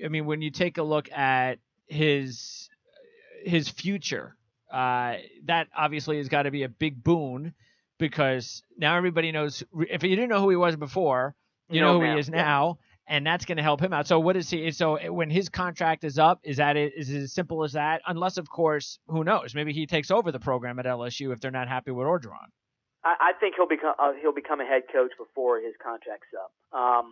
A: mean, when you take a look at his future, that obviously has got to be a big boon, because now everybody knows. If you didn't know who he was before, you know who he is now, and that's going to help him out. So what is he? So when his contract is up, is it as simple as that? Unless, of course, who knows? Maybe he takes over the program at LSU if they're not happy with Orgeron.
B: I think he'll become a head coach before his contract's up.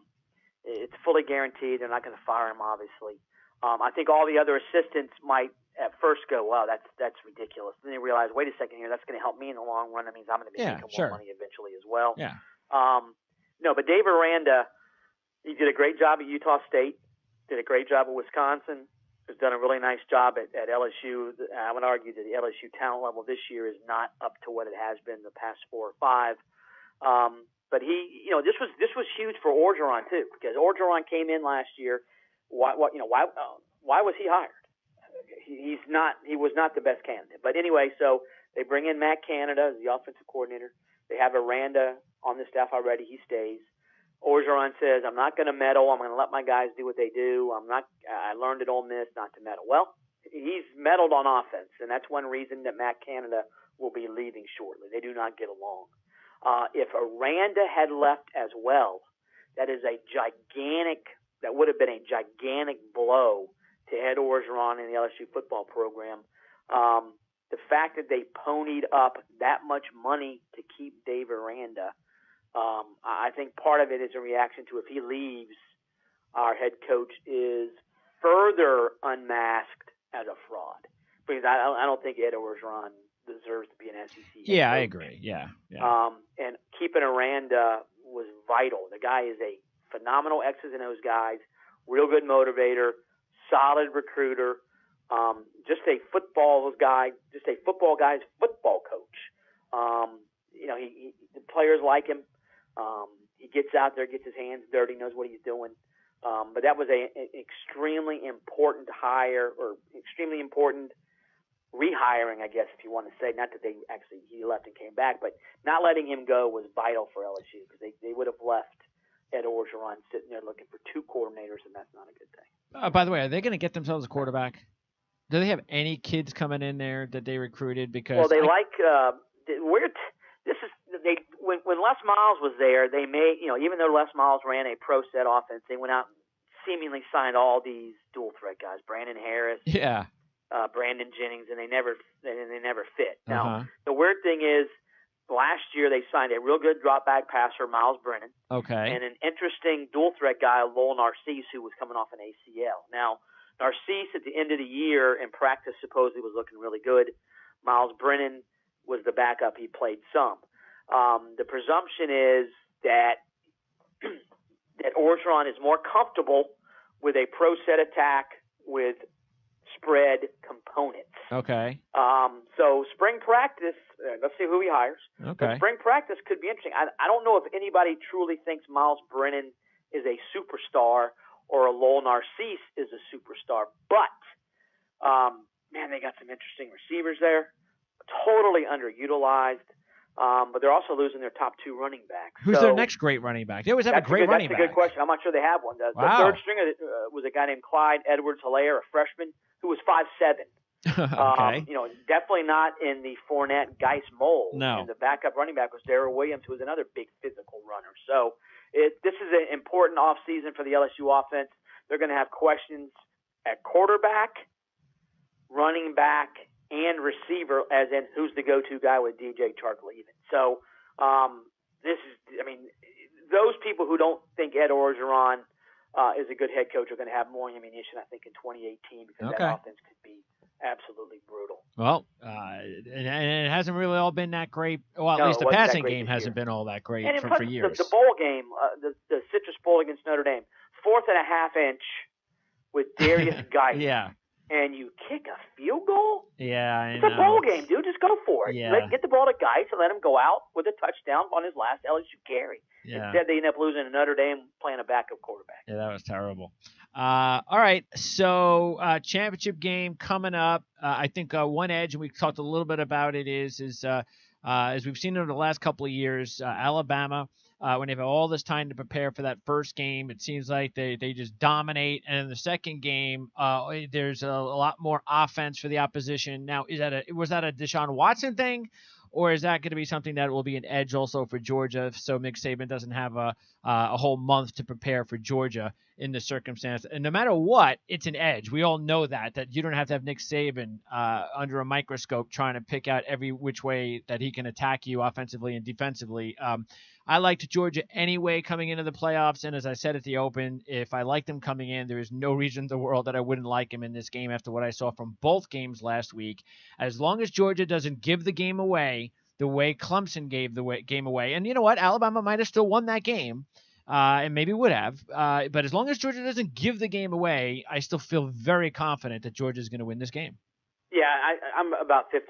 B: It's fully guaranteed. They're not going to fire him, obviously. I think all the other assistants might at first go, wow, that's ridiculous. Then they realize, wait a second here, that's going to help me in the long run. That means I'm going to be making more money eventually as well.
A: Yeah.
B: No, but Dave Aranda, he did a great job at Utah State, did a great job at Wisconsin, has done a really nice job at LSU. I would argue that the LSU talent level this year is not up to what it has been the past 4 or 5. But this was huge for Orgeron too, because Orgeron came in last year. Why was he hired? He was not the best candidate. But anyway, so they bring in Matt Canada as the offensive coordinator. They have Aranda on the staff already. He stays. Orgeron says, I'm not going to meddle. I'm going to let my guys do what they do. I learned at Ole Miss not to meddle. Well, he's meddled on offense, and that's one reason that Matt Canada will be leaving shortly. They do not get along. If Aranda had left as well, that would have been a gigantic blow to Ed Orgeron and the LSU football program. The fact that they ponied up that much money to keep Dave Aranda, I think part of it is a reaction to, if he leaves, our head coach is further unmasked as a fraud. Because I don't think Ed Orgeron deserves to be an SEC.
A: Yeah, I agree. Yeah.
B: And keeping Aranda was vital. The guy is a phenomenal X's and O's guy, real good motivator, solid recruiter, just a football guy's football coach. The players like him. He gets out there, gets his hands dirty, knows what he's doing. But that was an extremely important hire, or extremely important rehiring, I guess, if you want to say. Not that he left and came back, but not letting him go was vital for LSU, because they would have left Ed Orgeron sitting there looking for two coordinators, and that's not a good thing.
A: By the way, are they going to get themselves a quarterback? Do they have any kids coming in there that they recruited? Because
B: they when Les Miles was there, they made, even though Les Miles ran a pro set offense, they went out and seemingly signed all these dual threat guys, Brandon Harris, Brandon Jennings, and they never fit. Now the weird thing is, last year they signed a real good drop back passer, Miles Brennan, and an interesting dual threat guy, Lowell Narcisse, who was coming off an ACL. Now Narcisse at the end of the year in practice supposedly was looking really good. Miles Brennan was the backup. He played some. The presumption is that Orgeron is more comfortable with a pro set attack with spread components. So spring practice, let's see who he hires. But spring practice could be interesting. I don't know if anybody truly thinks Miles Brennan is a superstar or a Lowell Narcisse is a superstar. But, man, they got some interesting receivers there. Totally underutilized. But they're also losing their top two running backs.
A: Who's their next great running back? They always have a great running back.
B: That's a good question. I'm not sure they have one. The third stringer was a guy named Clyde Edwards-Helaire, a freshman, who was 5'7". Definitely not in the Fournette-Geis mold.
A: No.
B: And the backup running back was Darrell Williams, who was another big physical runner. So this is an important offseason for the LSU offense. They're going to have questions at quarterback, running back, and receiver, as in who's the go-to guy with DJ Chark leaving. So those people who don't think Ed Orgeron is a good head coach are going to have more ammunition, I think, in 2018, because that offense could be absolutely brutal.
A: Well, and it hasn't really all been that great. Well, at least the passing game hasn't been all that great for years.
B: The bowl game, the Citrus Bowl against Notre Dame, 4.5 inch with Darius Geis. And you kick a field goal? It's a bowl game, dude. Just go for it. Get the ball to Geis and let him go out with a touchdown on his last LSU carry. Instead, they end up losing to Notre Dame playing a backup quarterback.
A: Yeah, that was terrible. All right, so championship game coming up. I think one edge, and we talked a little bit about it, is as we've seen over the last couple of years, Alabama, when they've had all this time to prepare for that first game, it seems like they just dominate. And in the second game, there's a lot more offense for the opposition. Now, was that a Deshaun Watson thing, or is that going to be something that will be an edge also for Georgia, so Nick Saban doesn't have a whole month to prepare for Georgia in this circumstance? And no matter what, it's an edge. We all know that you don't have to have Nick Saban under a microscope trying to pick out every which way that he can attack you offensively and defensively. I liked Georgia anyway coming into the playoffs, and as I said at the Open, if I liked them coming in, there is no reason in the world that I wouldn't like him in this game after what I saw from both games last week. As long as Georgia doesn't give the game away the way Clemson gave the game away, and you know what, Alabama might have still won that game, and maybe would have, but as long as Georgia doesn't give the game away, I still feel very confident that Georgia is going to win this game.
B: Yeah, I'm about 50-50.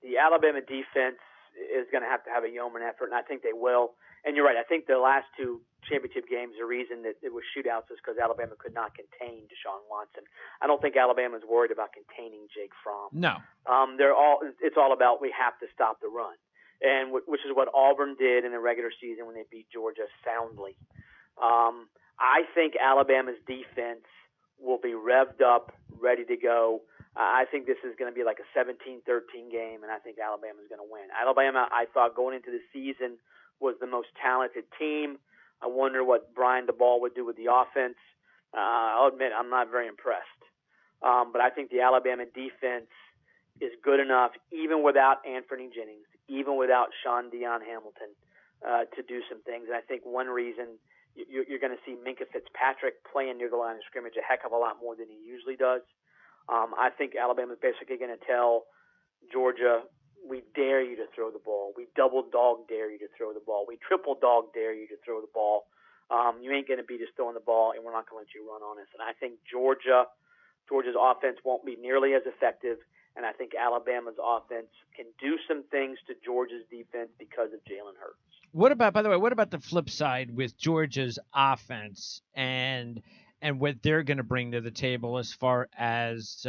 B: The Alabama defense is going to have a yeoman effort, and I think they will. And you're right. I think the last two championship games, the reason that it was shootouts is because Alabama could not contain Deshaun Watson. I don't think Alabama's worried about containing Jake Fromm.
A: No.
B: It's all about we have to stop the run, and which is what Auburn did in the regular season when they beat Georgia soundly. I think Alabama's defense will be revved up, ready to go. I think this is going to be like a 17-13 game, and I think Alabama's going to win. Alabama, I thought going into the season, was the most talented team. I wonder what Brian DeBall would do with the offense. I'll admit I'm not very impressed. But I think the Alabama defense is good enough, even without Anthony Jennings, even without Sean Dion Hamilton, to do some things. And I think one reason you're going to see Minkah Fitzpatrick playing near the line of scrimmage a heck of a lot more than he usually does. I think Alabama's basically going to tell Georgia, we dare you to throw the ball. We double dog dare you to throw the ball. We triple dog dare you to throw the ball. You ain't going to beat us throwing the ball, and we're not going to let you run on us. And I think Georgia's offense won't be nearly as effective, and I think Alabama's offense can do some things to Georgia's defense because of Jalen Hurts.
A: What about, by the way, what about the flip side with Georgia's offense and what they're going to bring to the table as far as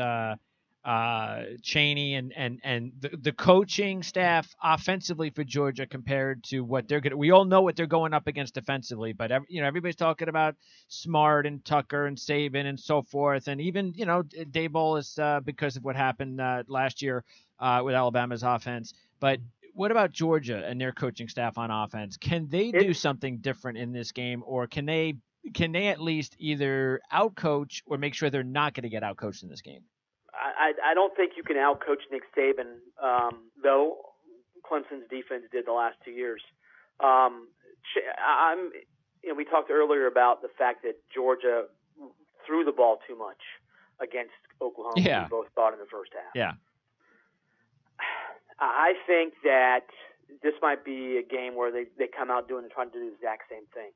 A: Cheney and the coaching staff offensively for Georgia compared to what they're going to, we all know what they're going up against defensively, but everybody's talking about Smart and Tucker and Saban and so forth. And even, Daboll is because of what happened last year with Alabama's offense. But what about Georgia and their coaching staff on offense? Can they do something different in this game, or can they at least either outcoach or make sure they're not going to get outcoached in this game?
B: I don't think you can outcoach Nick Saban, though Clemson's defense did the last 2 years. We talked earlier about the fact that Georgia threw the ball too much against Oklahoma.
A: Yeah.
B: We both thought in the first half.
A: Yeah.
B: I think that this might be a game where they come out trying to do the exact same thing.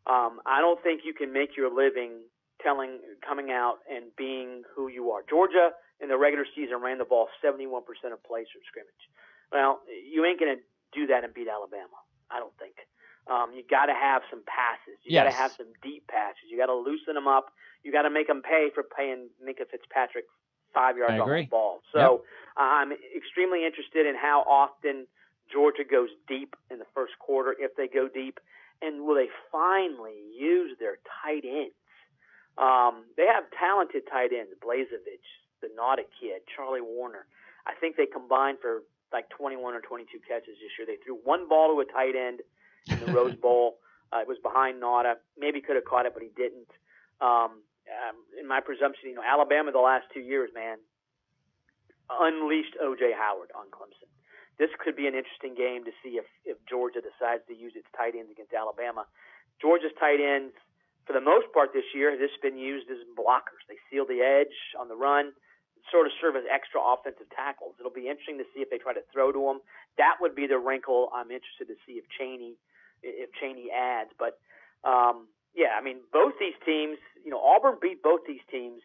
B: I don't think you can make your living coming out and being who you are. Georgia in the regular season ran the ball 71% of plays from scrimmage. Well, you ain't going to do that and beat Alabama, I don't think. You got to have some passes. You got to have some deep passes. You got to loosen them up. You got to make them pay for paying Minka Fitzpatrick 5 yards off the ball. So I'm extremely interested in how often Georgia goes deep in the first quarter, if they go deep, and will they finally use their tight ends? They have talented tight ends, Blazevich, the Nautic kid, Charlie Warner. I think they combined for like 21 or 22 catches this year. They threw one ball to a tight end in the Rose Bowl. It was behind Nauta. Maybe could have caught it, but he didn't. In my presumption, Alabama the last 2 years, man, unleashed O.J. Howard on Clemson. This could be an interesting game to see if Georgia decides to use its tight ends against Alabama. Georgia's tight ends, for the most part this year, have just been used as blockers. They seal the edge on the run, sort of serve as extra offensive tackles. It'll be interesting to see if they try to throw to them. That would be the wrinkle I'm interested to see if Cheney adds. But both these teams, Auburn beat both these teams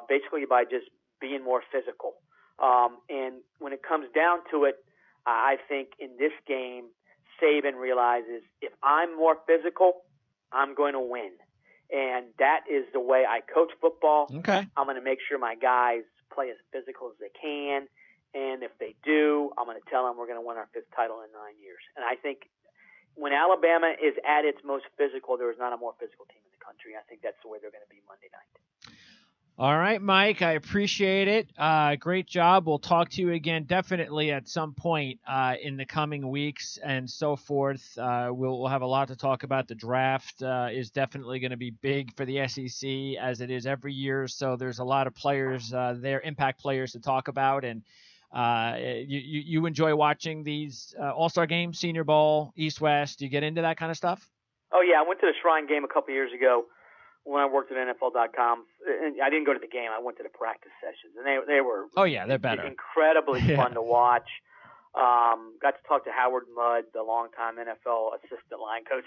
B: basically by just being more physical. And when it comes down to it, I think in this game, Saban realizes if I'm more physical, I'm going to win. And that is the way I coach football.
A: Okay.
B: I'm going to make sure my guys play as physical as they can. And if they do, I'm going to tell them we're going to win our 5th title in 9 years. And I think when Alabama is at its most physical, there is not a more physical team in the country. I think that's the way they're going to be Monday night.
A: All right, Mike, I appreciate it. Great job. We'll talk to you again definitely at some point in the coming weeks and so forth. We'll have a lot to talk about. The draft is definitely going to be big for the SEC, as it is every year. So there's a lot of players there, impact players to talk about. And you enjoy watching these All-Star games, Senior Bowl, East-West. Do you get into that kind of stuff?
B: Oh, yeah. I went to the Shrine game a couple years ago when I worked at NFL.com. And I didn't go to the game. I went to the practice sessions. And they were
A: they're better.
B: Incredibly fun to watch. Got to talk to Howard Mudd, the longtime NFL assistant line coach.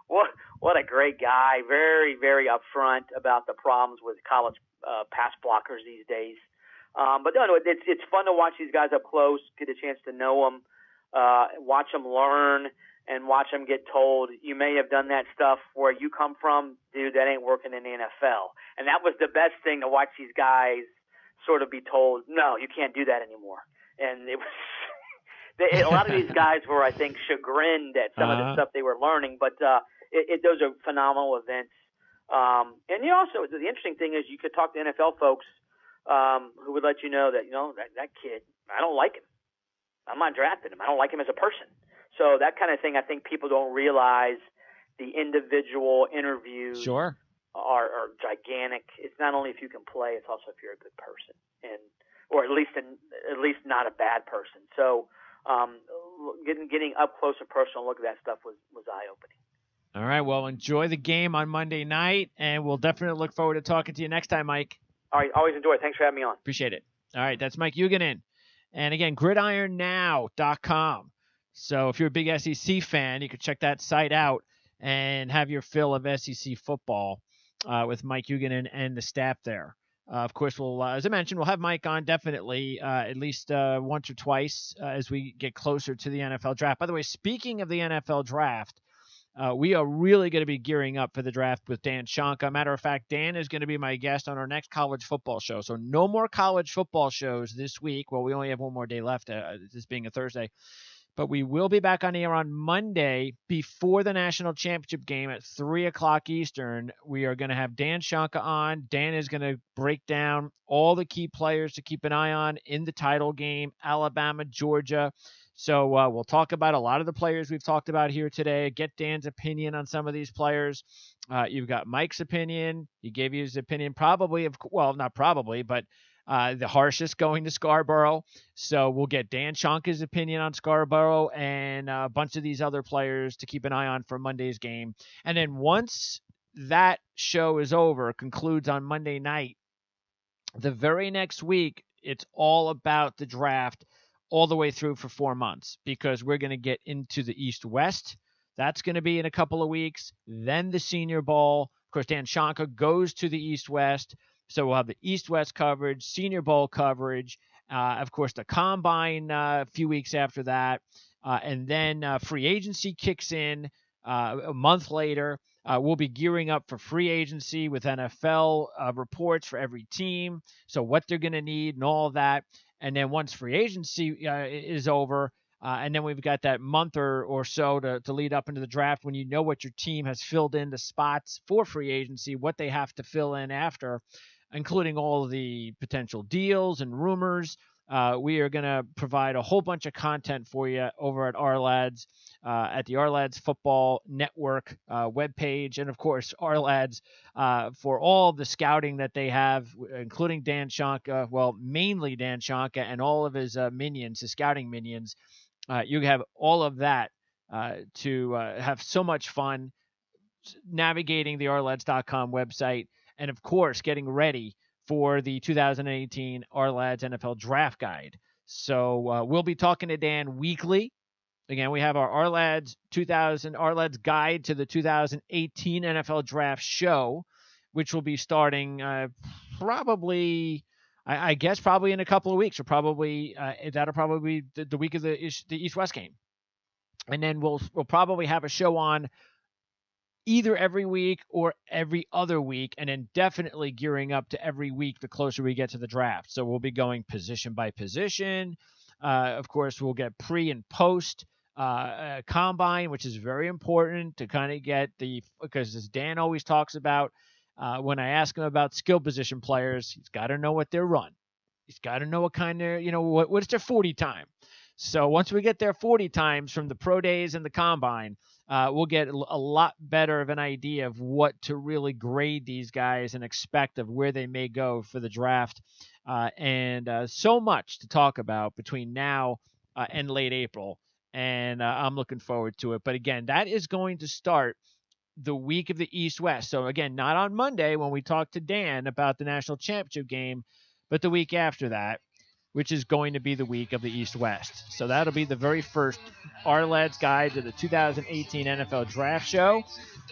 B: What a great guy. Very, very upfront about the problems with college pass blockers these days. But no, it's fun to watch these guys up close, get a chance to know them, watch them learn, and watch them get told, you may have done that stuff where you come from, dude, that ain't working in the NFL. And that was the best thing, to watch these guys sort of be told, no, you can't do that anymore. And it was a lot of these guys were, I think, chagrined at some of the stuff they were learning. But those are phenomenal events. And also, the interesting thing is you could talk to NFL folks who would let you know that, that kid, I don't like him. I'm not drafting him. I don't like him as a person. So that kind of thing, I think people don't realize the individual interviews are gigantic. It's not only if you can play, it's also if you're a good person, or at least not a bad person. So getting up close and personal look at that stuff was eye-opening.
A: All right, well, enjoy the game on Monday night, and we'll definitely look forward to talking to you next time, Mike.
B: All right, always enjoy it. Thanks for having me on.
A: Appreciate it. All right, that's Mike Huguenin. And again, gridironnow.com. So if you're a big SEC fan, you can check that site out and have your fill of SEC football with Mike Huguenin and the staff there. Of course, we'll, as I mentioned, we'll have Mike on definitely at least once or twice as we get closer to the NFL draft. By the way, speaking of the NFL draft, we are really going to be gearing up for the draft with Dan Shanka. Matter of fact, Dan is going to be my guest on our next college football show. So no more college football shows this week. Well, we only have one more day left, this being a Thursday. But we will be back on air on Monday before the national championship game at 3 o'clock Eastern. We are going to have Dan Shanka on. Dan is going to break down all the key players to keep an eye on in the title game, Alabama, Georgia. So we'll talk about a lot of the players we've talked about here today, get Dan's opinion on some of these players. You've got Mike's opinion. He gave you his opinion probably, not probably, but the harshest going to Scarborough. So we'll get Dan Shanka's opinion on Scarborough and a bunch of these other players to keep an eye on for Monday's game. And then once that show is over, concludes on Monday night, the very next week, it's all about the draft all the way through for 4 months, because we're going to get into the East-West. That's going to be in a couple of weeks. Then the Senior Bowl. Of course, Dan Shanka goes to the East-West. So we'll have the East-West coverage, Senior Bowl coverage, of course, the Combine a few weeks after that. And then free agency kicks in a month later. We'll be gearing up for free agency with NFL reports for every team, so what they're going to need and all of that. And then once free agency is over, and then we've got that month or so to lead up into the draft, when you know what your team has filled in the spots for free agency, what they have to fill in after, including all of the potential deals and rumors. We are going to provide a whole bunch of content for you over at Ourlads, at the Ourlads Football Network webpage, and of course Ourlads for all the scouting that they have, including Dan Shanka, mainly Dan Shanka and all of his minions, his scouting minions. You have all of that to have so much fun navigating the Ourlads.com website, and of course getting ready for the 2018 Ourlads NFL Draft Guide. So we'll be talking to Dan weekly. Again, we have our Ourlads Guide to the 2018 NFL Draft Show, which will be starting probably in a couple of weeks, or probably that'll probably be the week of the East-West game. And then we'll probably have a show on either every week or every other week, and then definitely gearing up to every week the closer we get to the draft. So we'll be going position by position. Of course, we'll get pre and post combine, which is very important to kind of get because as Dan always talks about, when I ask him about skill position players, he's got to know what their run. He's got to know what kind of, what's their 40 time. So once we get their 40 times from the pro days and the combine, we'll get a lot better of an idea of what to really grade these guys and expect of where they may go for the draft. And so much to talk about between now and late April. And I'm looking forward to it. But again, that is going to start the week of the East-West. So again, not on Monday when we talk to Dan about the national championship game, but the week after that, which is going to be the week of the East-West. So that'll be the very first Ourlads Guide to the 2018 NFL Draft Show.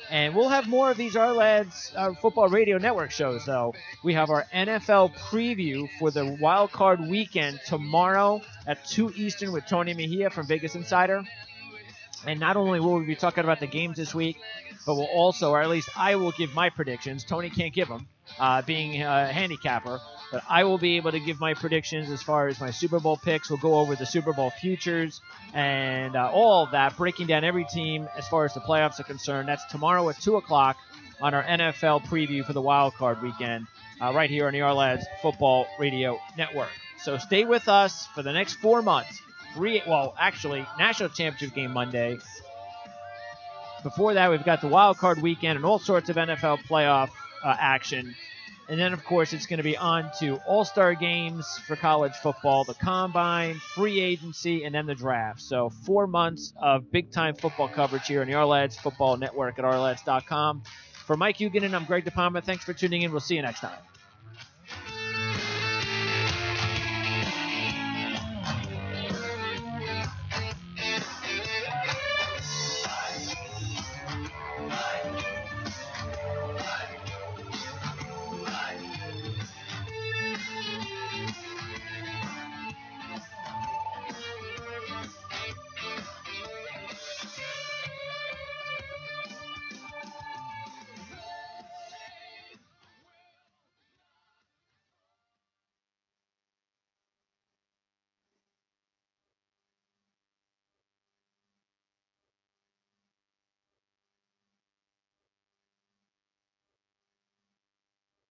A: And we'll have more of these Ourlads Football Radio Network shows, though. We have our NFL preview for the Wild Card Weekend tomorrow at 2 Eastern with Tony Mejia from Vegas Insider. And not only will we be talking about the games this week, but we'll also, or at least I will give my predictions. Tony can't give them, being a handicapper. But I will be able to give my predictions as far as my Super Bowl picks. We'll go over the Super Bowl futures and all of that, breaking down every team as far as the playoffs are concerned. That's tomorrow at 2 o'clock on our NFL preview for the Wild Card Weekend, right here on the Ourlads Football Radio Network. So stay with us for the next 4 months. National Championship game Monday. Before that, we've got the Wild Card Weekend and all sorts of NFL playoff action. And then, of course, it's going to be on to all-star games for college football, the Combine, free agency, and then the draft. So 4 months of big-time football coverage here on the Ourlads Football Network at Ourlads.com. For Mike Huguenin, I'm Greg DePalma. Thanks for tuning in. We'll see you next time.